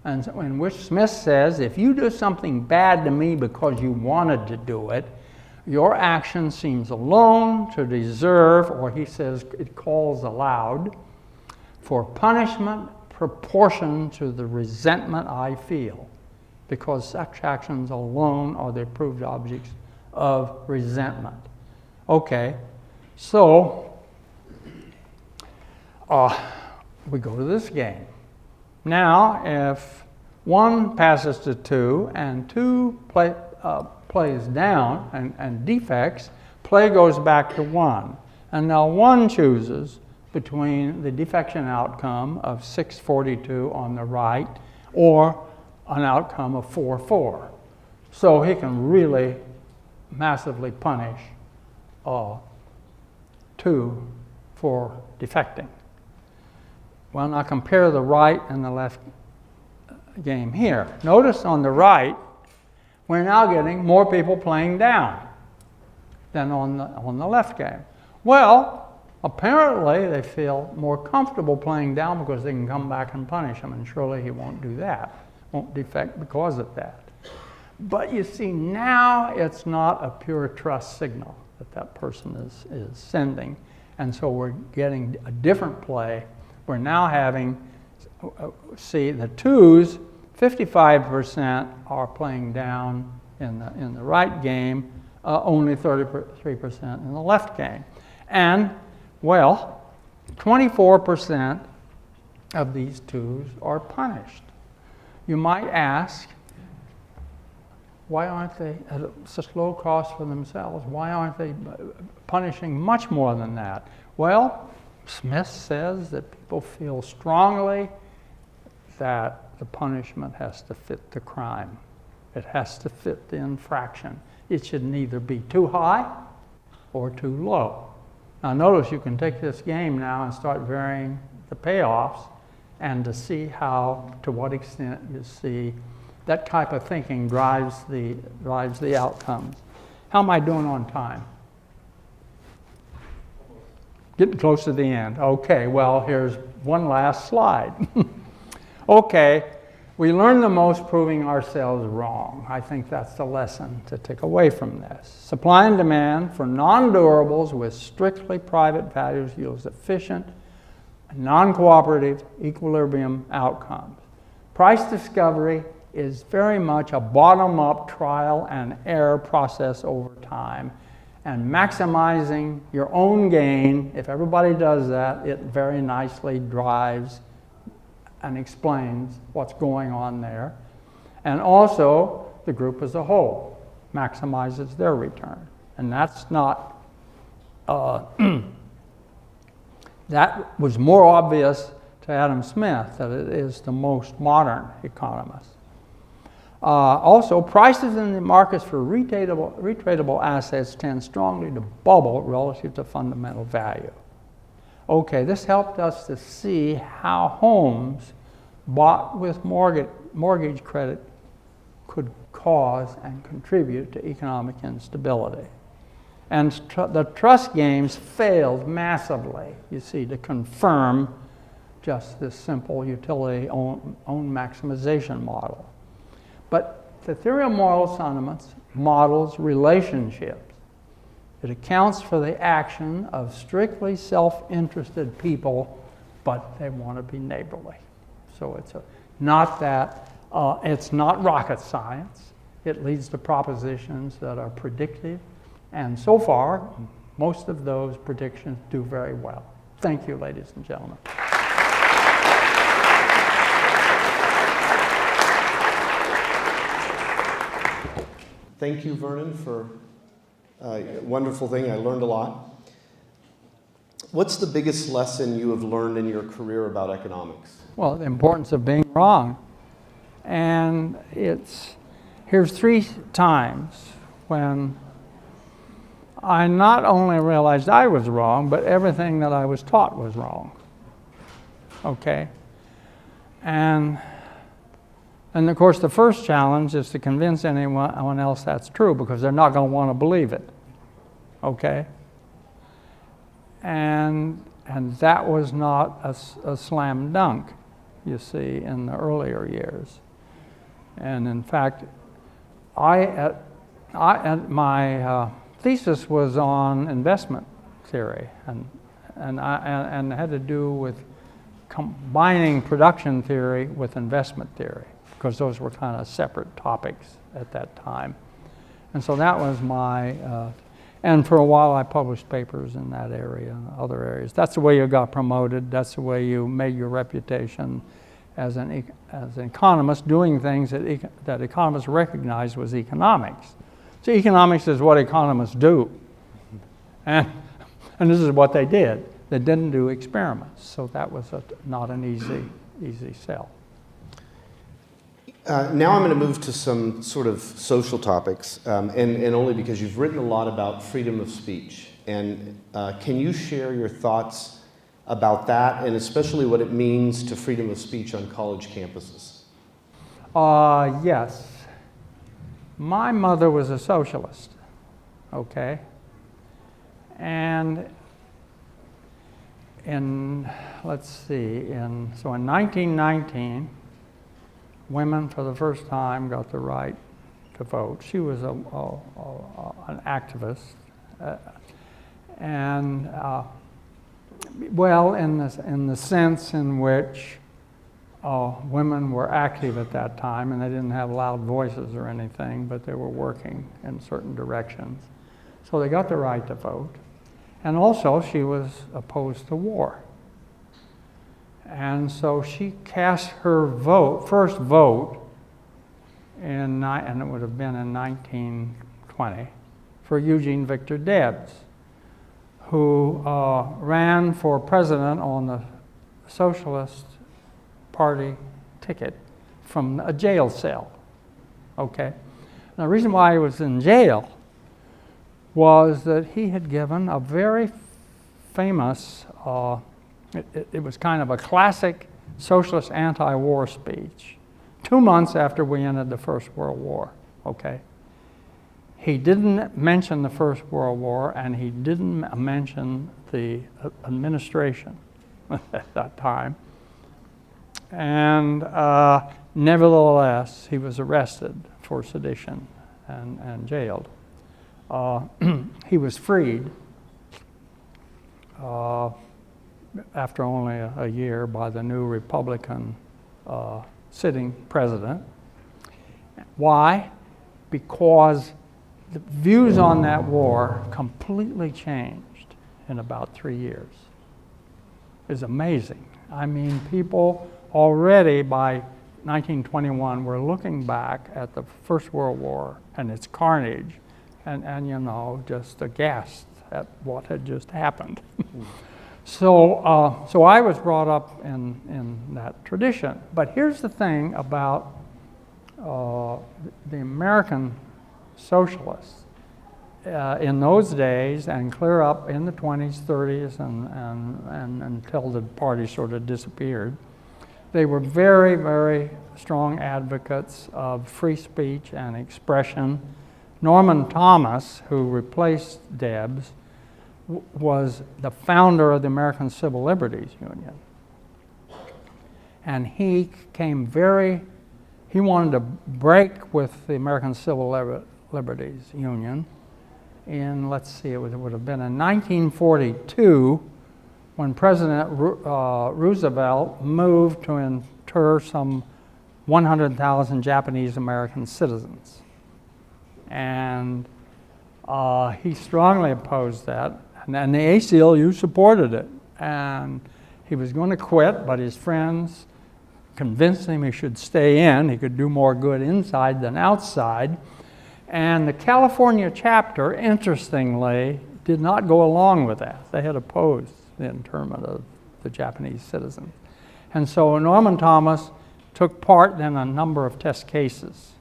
and in which Smith says, if you do something bad to me because you wanted to do it, your action seems alone to deserve, or he says it calls aloud, for punishment proportion to the resentment I feel, because such actions alone are the approved objects of resentment. Okay, so we go to this game. Now, if 1 passes to 2 and 2 plays down and defects, play goes back to 1. And now 1 chooses between the defection outcome of 642 on the right or an outcome of 4-4. So he can really massively punish 2 for defecting. Well, now compare the right and the left game here. Notice on the right, we're now getting more people playing down than on the left game. Well, apparently they feel more comfortable playing down because they can come back and punish him, and surely he won't do that, won't defect because of that. But you see, now it's not a pure trust signal that that person is sending, and so we're getting a different play. We're now having, see, the twos, 55% are playing down in the right game, only 33% in the left game. And, well, 24% of these twos are punished. You might ask, why aren't they at such low cost for themselves? Why aren't they punishing much more than that? Well, Smith says that people feel strongly that the punishment has to fit the crime. It has to fit the infraction. It should neither be too high or too low. Now notice you can take this game now and start varying the payoffs and to see how, to what extent you see that type of thinking drives the outcomes. How am I doing on time? Getting close to the end. Okay, well, here's one last slide. Okay, we learn the most proving ourselves wrong. I think that's the lesson to take away from this. Supply and demand for non-durables with strictly private values yields efficient, non-cooperative equilibrium outcomes. Price discovery is very much a bottom-up trial and error process over time. And maximizing your own gain, if everybody does that, it very nicely drives and explains what's going on there. And also, the group as a whole maximizes their return. And that's not, that was more obvious to Adam Smith than it is to most modern economists. Also, prices in the markets for retradable assets tend strongly to bubble relative to fundamental value. Okay, this helped us to see how homes bought with mortgage credit could cause and contribute to economic instability. And the trust games failed massively, you see, to confirm just this simple utility own maximization model. But the theory of moral sentiments models relationships. It accounts for the action of strictly self-interested people, but they want to be neighborly. So it's not rocket science. It leads to propositions that are predictive. And so far, most of those predictions do very well. Thank you, ladies and gentlemen. Thank you, Vernon, for a wonderful thing. I learned a lot. What's the biggest lesson you have learned in your career about economics? Well, the importance of being wrong. And here's 3 times when I not only realized I was wrong, but everything that I was taught was wrong. Okay? And of course, the first challenge is to convince anyone else that's true, because they're not going to want to believe it. Okay? And that was not a slam dunk, you see, in the earlier years. And in fact, my thesis was on investment theory, and had to do with combining production theory with investment theory, because those were kind of separate topics at that time. And so that was my, and for a while I published papers in that area and other areas. That's the way you got promoted. That's the way you made your reputation as an economist, doing things that economists recognized was economics. So economics is what economists do. And this is what they did. They didn't do experiments. So that was not an easy sell. Now I'm going to move to some sort of social topics, and only because you've written a lot about freedom of speech. And can you share your thoughts about that, and especially what it means to freedom of speech on college campuses? Yes. My mother was a socialist, okay? And so in 1919, women for the first time got the right to vote. She was an activist. Well, in the sense in which women were active at that time, and they didn't have loud voices or anything, but they were working in certain directions. So they got the right to vote. And also, she was opposed to war. And so she cast her first vote, and it would have been in 1920, for Eugene Victor Debs, who ran for president on the Socialist Party ticket from a jail cell. Okay? Now, the reason why he was in jail was that he had given a very famous, it was kind of a classic socialist anti-war speech 2 months after we ended the First World War. Okay? He didn't mention the First World War, and he didn't mention the administration at that time. And nevertheless, he was arrested for sedition and jailed. He was freed after only a year by the new Republican sitting president. Why? Because the views on that war completely changed in about 3 years. It's amazing. I mean, people already by 1921 were looking back at the First World War and its carnage and you know, just aghast at what had just happened. So I was brought up in that tradition. But here's the thing about the American socialists. In those days, and clear up in the 20s, 30s, and until the party sort of disappeared, they were very, very strong advocates of free speech and expression. Norman Thomas, who replaced Debs, was the founder of the American Civil Liberties Union. And he wanted to break with the American Civil Liberties Union in, let's see, it would have been in 1942 when President Roosevelt moved to inter some 100,000 Japanese American citizens. And he strongly opposed that, and the ACLU supported it. And he was going to quit, but his friends convinced him he should stay in. He could do more good inside than outside. And the California chapter, interestingly, did not go along with that. They had opposed the internment of the Japanese citizens. And so Norman Thomas took part in a number of test cases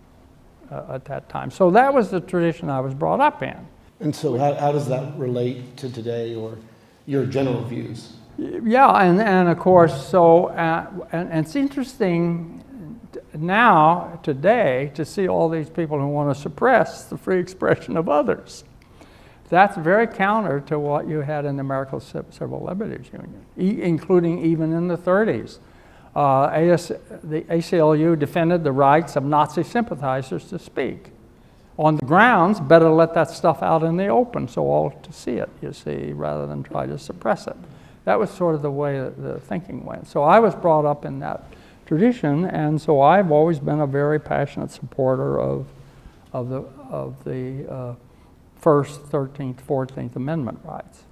at that time. So that was the tradition I was brought up in. And so how does that relate to today or your general views? Yeah, and of course, so, and it's interesting now, today, to see all these people who want to suppress the free expression of others. That's very counter to what you had in the American Civil Liberties Union, including even in the 30s. The ACLU defended the rights of Nazi sympathizers to speak. On the grounds, better let that stuff out in the open so all to see it, you see, rather than try to suppress it. That was sort of the way that the thinking went. So I was brought up in that tradition, and so I've always been a very passionate supporter of the First, 13th, 14th Amendment rights.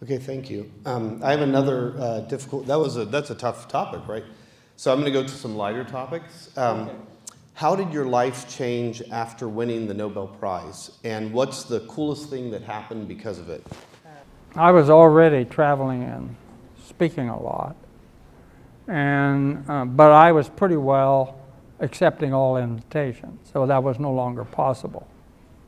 Okay, thank you. I have another difficult. That's a tough topic, right? So I'm going to go to some lighter topics. Okay. How did your life change after winning the Nobel Prize, and what's the coolest thing that happened because of it? I was already traveling and speaking a lot, and but I was pretty well accepting all invitations, so that was no longer possible.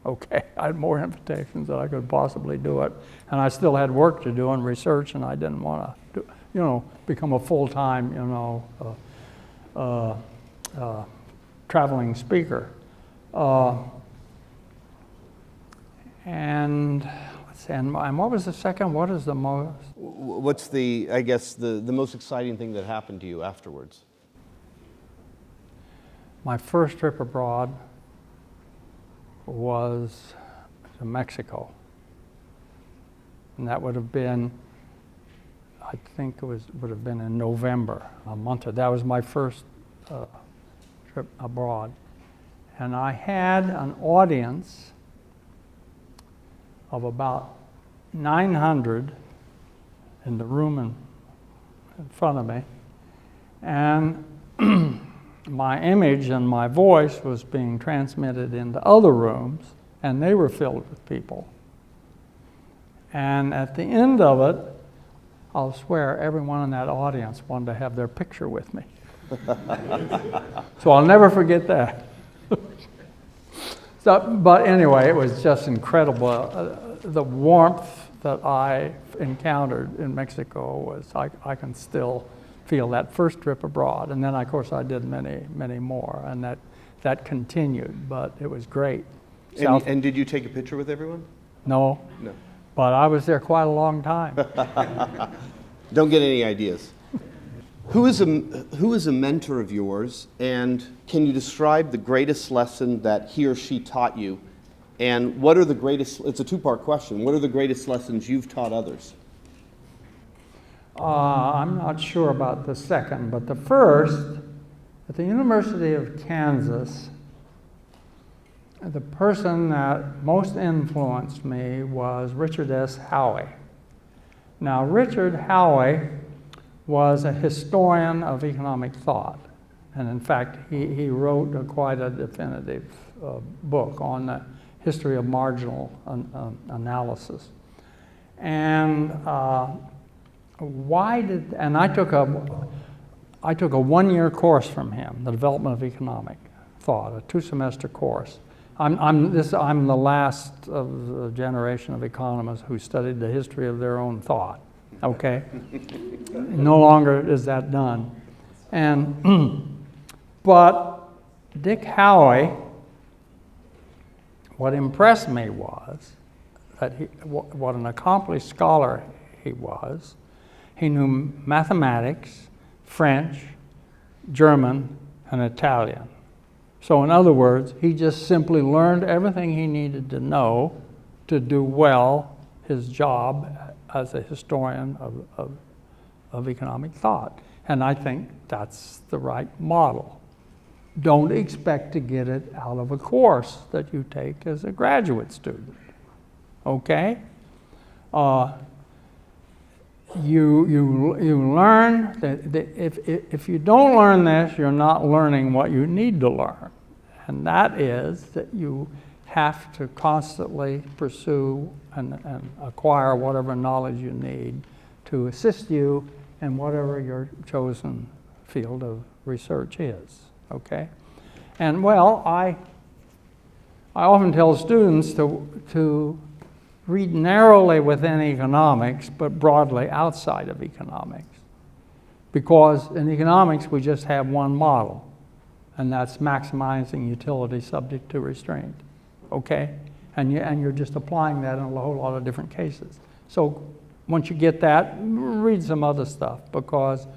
Okay, I had more invitations than I could possibly do it, and I still had work to do and research, and I didn't want to become a full-time, traveling speaker. And let's see, and what was the second? What is the most? What's the most exciting thing that happened to you afterwards? My first trip abroad was to Mexico. And that would have been, I think would have been in November, a month. That was my first trip abroad. And I had an audience of about 900 in the room in front of me. And my image and my voice was being transmitted into other rooms, and they were filled with people. And at the end of it, I'll swear everyone in that audience wanted to have their picture with me. So I'll never forget that. But anyway, it was just incredible. The warmth that I encountered in Mexico was, I can still feel that first trip abroad. And then, of course, I did many, many more, and that continued, but it was great. And did you take a picture with everyone? No. No. But I was there quite a long time. Don't get any ideas. Who is a mentor of yours, and can you describe the greatest lesson that he or she taught you? And what are the greatest, it's a two-part question, what are the greatest lessons you've taught others? I'm not sure about the second, but the first, at the University of Kansas, the person that most influenced me was Richard S. Howey. Now, Richard Howey was a historian of economic thought. And in fact, he wrote quite a definitive book on the history of marginal analysis. And I took a one-year course from him, the development of economic thought, a 2-semester course. I'm the last of the generation of economists who studied the history of their own thought. Okay, no longer is that done, but Dick Howey, what impressed me was that what an accomplished scholar he was. He knew mathematics, French, German, and Italian. So in other words, he just simply learned everything he needed to know to do well his job as a historian of economic thought. And I think that's the right model. Don't expect to get it out of a course that you take as a graduate student, okay? You learn that if you don't learn this, you're not learning what you need to learn. And that is that you have to constantly pursue and acquire whatever knowledge you need to assist you in whatever your chosen field of research is, okay? And well, I often tell students to read narrowly within economics, but broadly outside of economics. Because in economics, we just have one model, and that's maximizing utility subject to restraint, okay? And you're just applying that in a whole lot of different cases. So once you get that, read some other stuff, because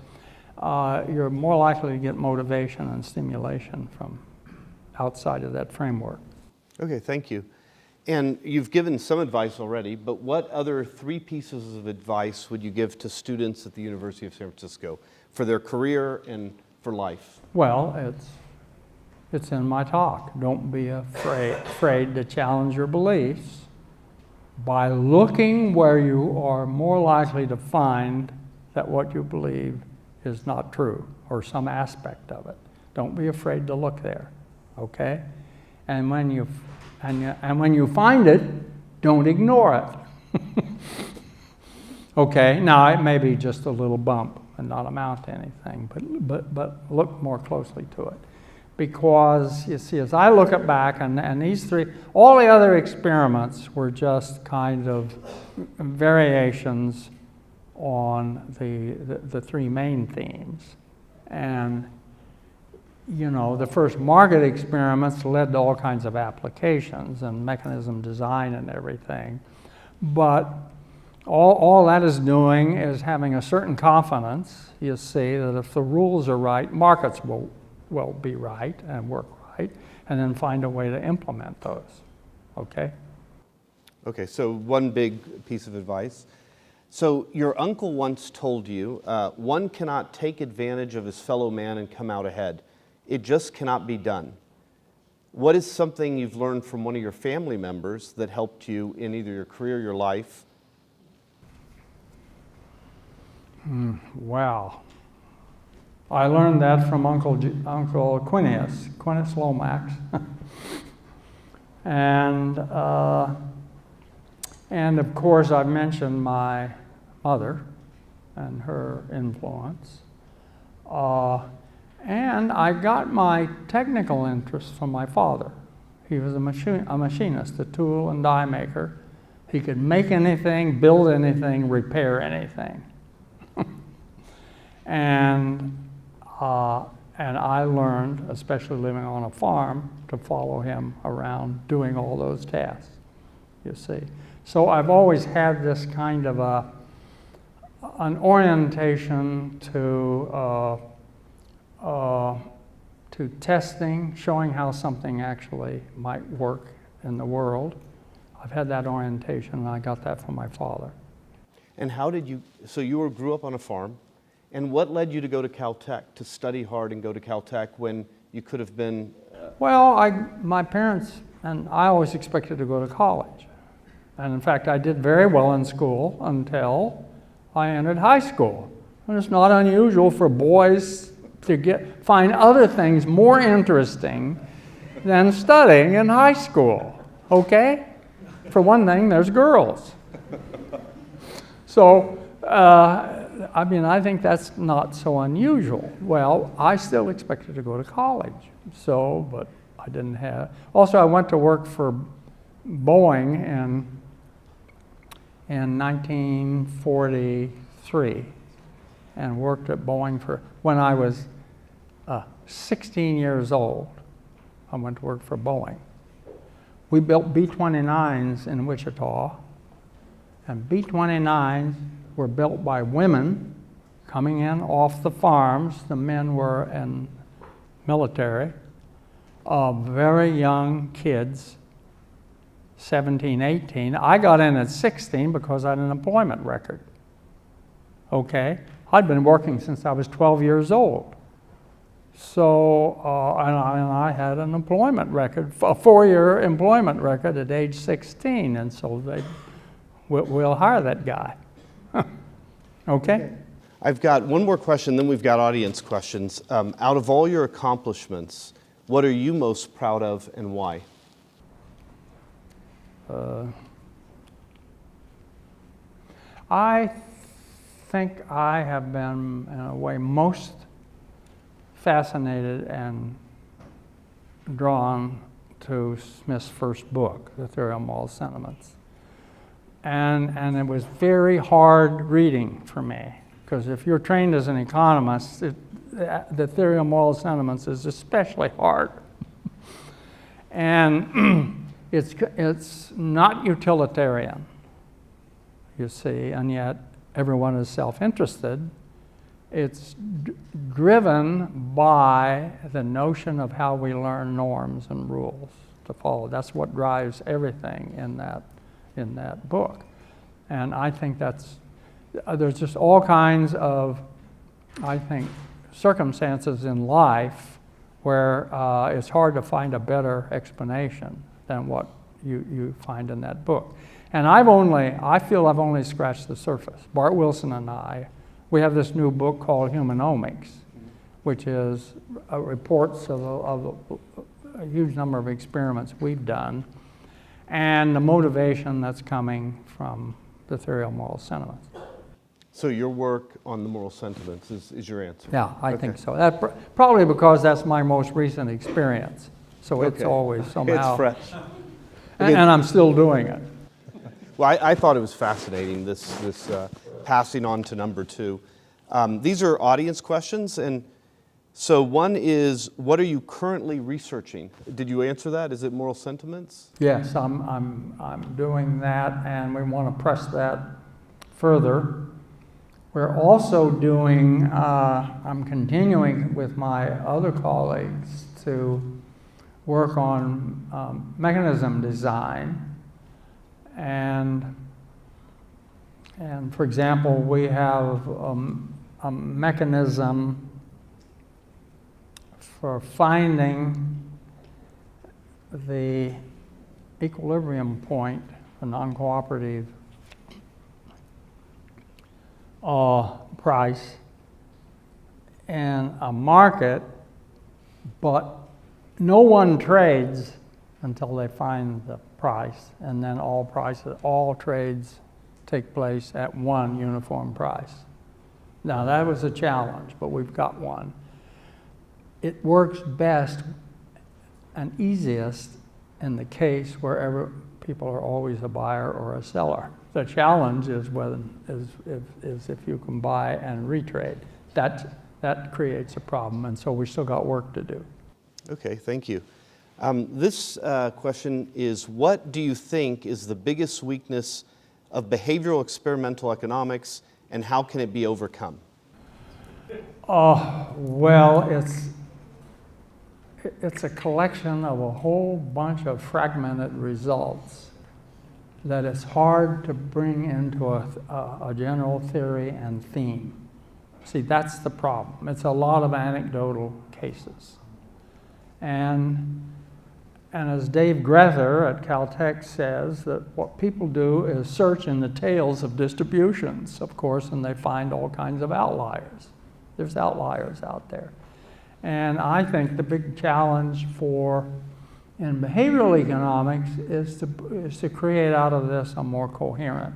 you're more likely to get motivation and stimulation from outside of that framework. Okay, thank you. And you've given some advice already, but what other 3 pieces of advice would you give to students at the University of San Francisco for their career and for life? Well, it's in my talk. Don't be afraid to challenge your beliefs by looking where you are more likely to find that what you believe is not true, or some aspect of it. Don't be afraid to look there, okay? And when you find it, don't ignore it. Okay, now it may be just a little bump and not amount to anything, but look more closely to it. Because, you see, as I look back, and these 3, all the other experiments were just kind of variations on the three main themes. And, you know, the first market experiments led to all kinds of applications and mechanism design and everything. But all that is doing is having a certain confidence, you see, that if the rules are right, markets will be right and work right, and then find a way to implement those, okay? Okay, so one big piece of advice. So your uncle once told you, one cannot take advantage of his fellow man and come out ahead. It just cannot be done. What is something you've learned from one of your family members that helped you in either your career or your life? Wow. I learned that from Uncle Quinius Lomax. And of course, I've mentioned my mother and her influence. And I got my technical interest from my father. He was a machinist, a tool and die maker. He could make anything, build anything, repair anything. And I learned, especially living on a farm, to follow him around doing all those tasks, you see. So I've always had this kind of an orientation to testing, showing how something actually might work in the world. I've had that orientation, and I got that from my father. And how did you, so you grew up on a farm, and what led you to go to Caltech, to study hard and go to Caltech when you could have been? Well, my parents, and I always expected to go to college. And in fact, I did very well in school until I entered high school. And it's not unusual for boys to find other things more interesting than studying in high school, okay? For one thing, there's girls. So, I mean, I think that's not so unusual. Well, I still expected to go to college, but I didn't have. Also, I went to work for Boeing in 1943 and worked at Boeing when I was 16 years old. I went to work for Boeing. We built B-29s in Wichita, and B-29s were built by women coming in off the farms. The men were in military, very young kids, 17, 18. I got in at 16 because I had an employment record, okay? I'd been working since I was 12 years old. So, and I had an employment record, a 4-year employment record at age 16, and so we'll hire that guy. Okay? I've got one more question, then we've got audience questions. Out of all your accomplishments, what are you most proud of and why? I think I have been, in a way, most fascinated and drawn to Smith's first book, The Theory of Moral Sentiments. And it was very hard reading for me, because if you're trained as an economist, the Theory of Moral Sentiments is especially hard. And it's not utilitarian, you see, and yet everyone is self-interested. It's driven by the notion of how we learn norms and rules to follow. That's what drives everything in that book. And I think there's just all kinds of, I think, circumstances in life where it's hard to find a better explanation than what you find in that book. And I feel I've only scratched the surface. Bart Wilson and we have this new book called Humanomics, which is reports of a huge number of experiments we've done, and the motivation that's coming from the theory of moral sentiments. So your work on the moral sentiments is your answer? Yeah, I think so. Probably because that's my most recent experience. So it's always somehow... It's fresh. And I'm still doing it. Well, I thought it was fascinating, this passing on to number 2. These are audience questions, and so one is, what are you currently researching? Did you answer that? Is it moral sentiments? Yes, I'm doing that, and we want to press that further. We're also doing, I'm continuing with my other colleagues to work on mechanism design. And for example, we have a mechanism for finding the equilibrium point, the non-cooperative price in a market, but no one trades until they find the price, and then all trades take place at one uniform price. Now that was a challenge, but we've got one. It works best and easiest in the case wherever people are always a buyer or a seller. The challenge is if you can buy and retrade. That creates a problem, and so we still got work to do. Okay, thank you. This question is, what do you think is the biggest weakness of behavioral experimental economics, and how can it be overcome? Well, it's a collection of a whole bunch of fragmented results that it's hard to bring into a general theory and theme. See, that's the problem. It's a lot of anecdotal cases. And as Dave Grether at Caltech says, that what people do is search in the tails of distributions, of course, and they find all kinds of outliers. There's outliers out there. And I think the big challenge in behavioral economics is to create out of this a more coherent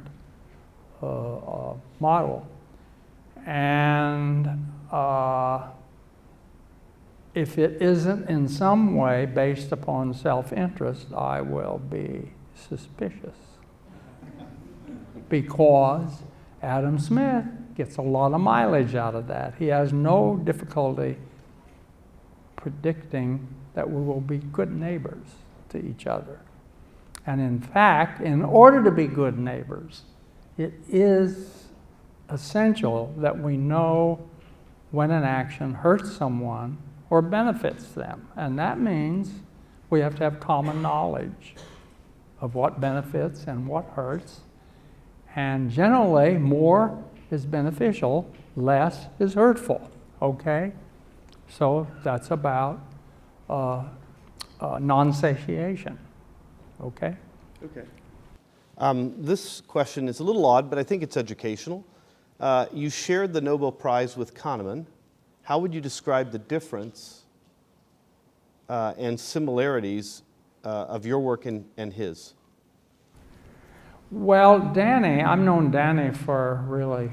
model. And if it isn't in some way based upon self-interest, I will be suspicious. Because Adam Smith gets a lot of mileage out of that. He has no difficulty predicting that we will be good neighbors to each other. And in fact, in order to be good neighbors, it is essential that we know when an action hurts someone or benefits them. And that means we have to have common knowledge of what benefits and what hurts. And generally, more is beneficial, less is hurtful, okay? So that's about non-satiation, okay? Okay. This question is a little odd, but I think it's educational. You shared the Nobel Prize with Kahneman. How would you describe the difference and similarities of your work and his? Well, Danny, I've known Danny for really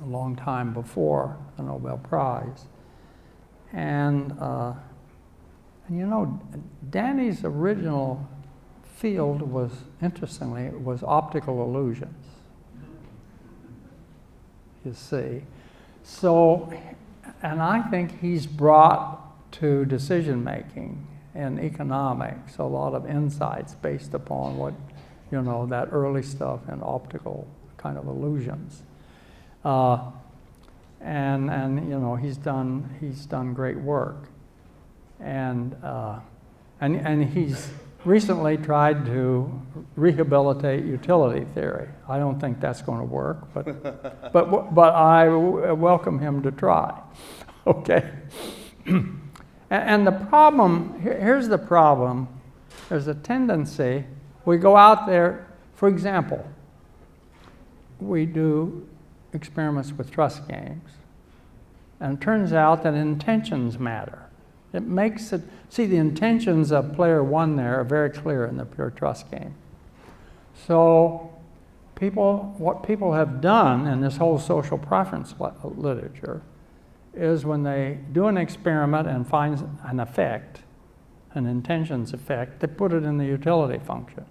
a long time before the Nobel Prize. And you know, Danny's original field was, interestingly, it was optical illusions, you see. So, and I think he's brought to decision-making in economics a lot of insights based upon what, you know, that early stuff in optical kind of illusions. And you know, he's done great work. And he's recently tried to rehabilitate utility theory. I don't think that's going to work, but I welcome him to try. Okay. And the problem, here's the problem. There's a tendency, we go out there, for example, we do experiments with trust games, and it turns out that intentions matter. It makes it, see, the intentions of player one there are very clear in the pure trust game. So what people have done in this whole social preference literature is when they do an experiment and find an effect, an intentions effect, they put it in the utility function.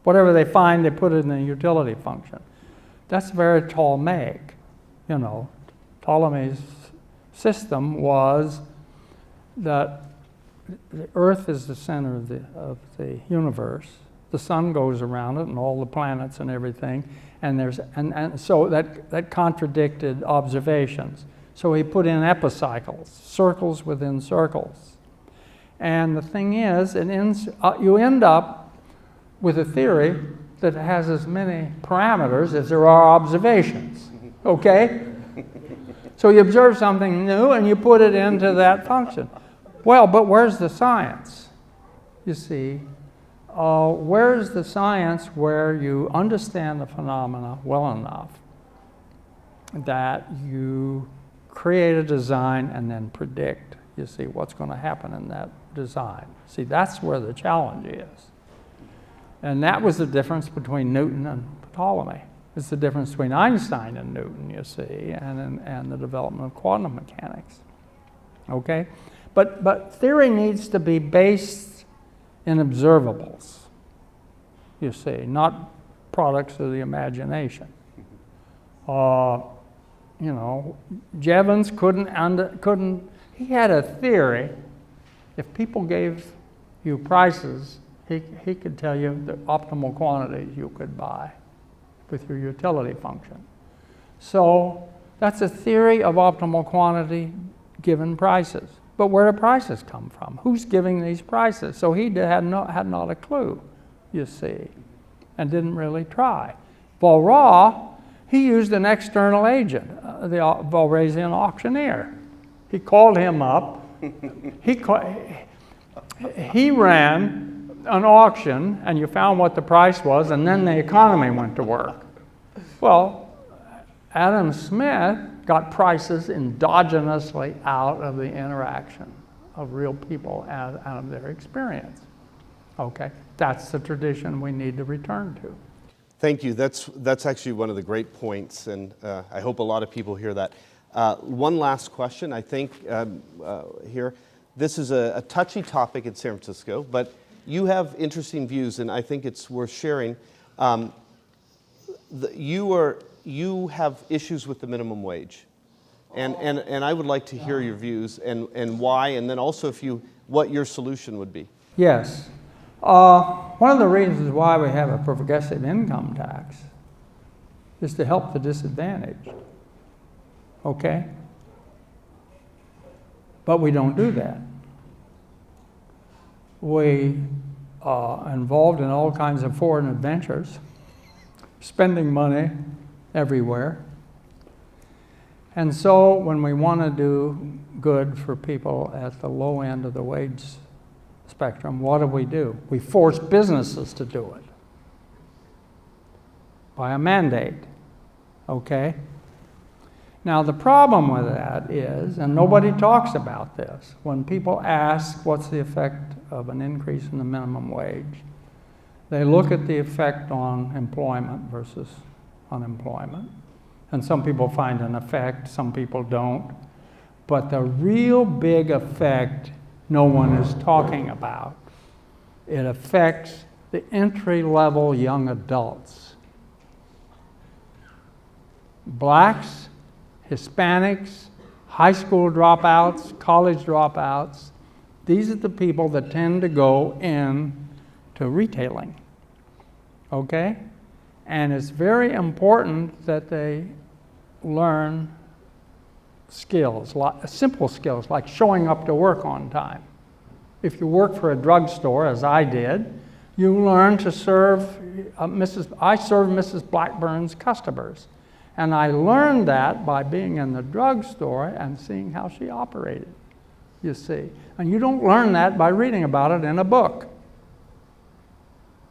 Whatever they find, they put it in the utility function. That's very Ptolemaic. You know, Ptolemy's system was that the Earth is the center of the universe. The sun goes around it and all the planets and everything. And so that contradicted observations. So he put in epicycles, circles within circles. And the thing is, you end up with a theory that has as many parameters as there are observations, okay? So you observe something new and you put it into that function. Well, but where's the science? You see, where's the science where you understand the phenomena well enough that you create a design and then predict, you see, what's going to happen in that design? See, that's where the challenge is. And that was the difference between Newton and Ptolemy. It's the difference between Einstein and Newton, you see, and the development of quantum mechanics. Okay? But theory needs to be based in observables, you see, not products of the imagination. You know, Jevons couldn't, he had a theory. If people gave you prices, he could tell you the optimal quantities you could buy with your utility function. So that's a theory of optimal quantity given prices. But where do prices come from? Who's giving these prices? So he had not a clue, you see, and didn't really try. Valra, he used an external agent, the Valrasian auctioneer. He called him up. He ran an auction, and you found what the price was, and then the economy went to work. Well, Adam Smith got prices endogenously out of the interaction of real people and out of their experience. Okay, that's the tradition we need to return to. Thank you. That's actually one of the great points, and I hope a lot of people hear that. One last question, I think, here. This is a touchy topic in San Francisco, but you have interesting views, and I think it's worth sharing. You have issues with the minimum wage, and I would like to hear your views and why, and then also what your solution would be. Yes. One of the reasons why we have a progressive income tax is to help the disadvantaged. Okay? But we don't do that. We are involved in all kinds of foreign adventures, spending money everywhere. And so when we want to do good for people at the low end of the wage spectrum, what do? We force businesses to do it by a mandate, okay? Now the problem with that is, and nobody talks about this, when people ask what's the effect of an increase in the minimum wage, they look at the effect on employment versus unemployment. And some people find an effect, some people don't. But the real big effect no one is talking about. It affects the entry-level young adults. Blacks, Hispanics, high school dropouts, college dropouts, these are the people that tend to go in to retailing, okay? And it's very important that they learn skills, simple skills, like showing up to work on time. If you work for a drugstore, as I did, you learn to serve I served Mrs. Blackburn's customers. And I learned that by being in the drugstore and seeing how she operated, you see. And you don't learn that by reading about it in a book,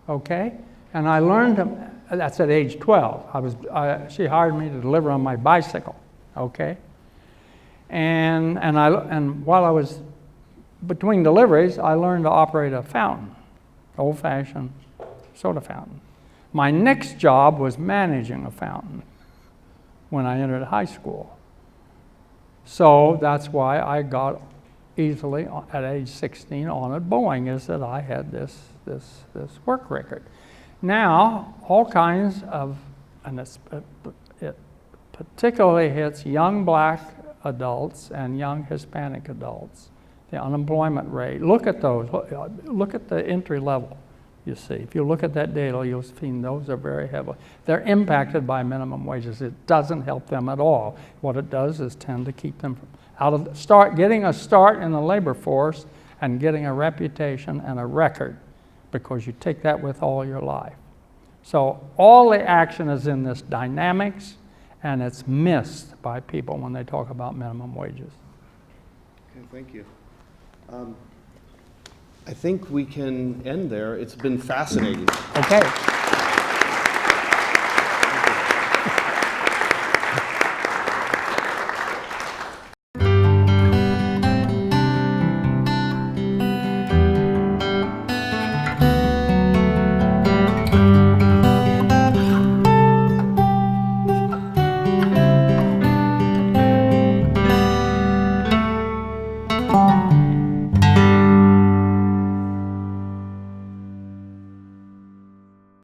okay? And I learned, that's at age 12. She hired me to deliver on my bicycle, okay? And while I was between deliveries, I learned to operate a fountain, old-fashioned soda fountain. My next job was managing a fountain when I entered high school. So that's why I got easily, at age 16, on at Boeing, is that I had this work record. Now, all kinds of and it particularly hits young black adults and young Hispanic adults. The unemployment rate, look at those, look at the entry level, you see. If you look at that data, you'll see those are very heavily, they're impacted by minimum wages. It doesn't help them at all. What it does is tend to keep them out of getting a start in the labor force and getting a reputation and a record, because you take that with all your life. So all the action is in this dynamics, and it's missed by people when they talk about minimum wages. Okay, thank you. I think we can end there. It's been fascinating. Okay.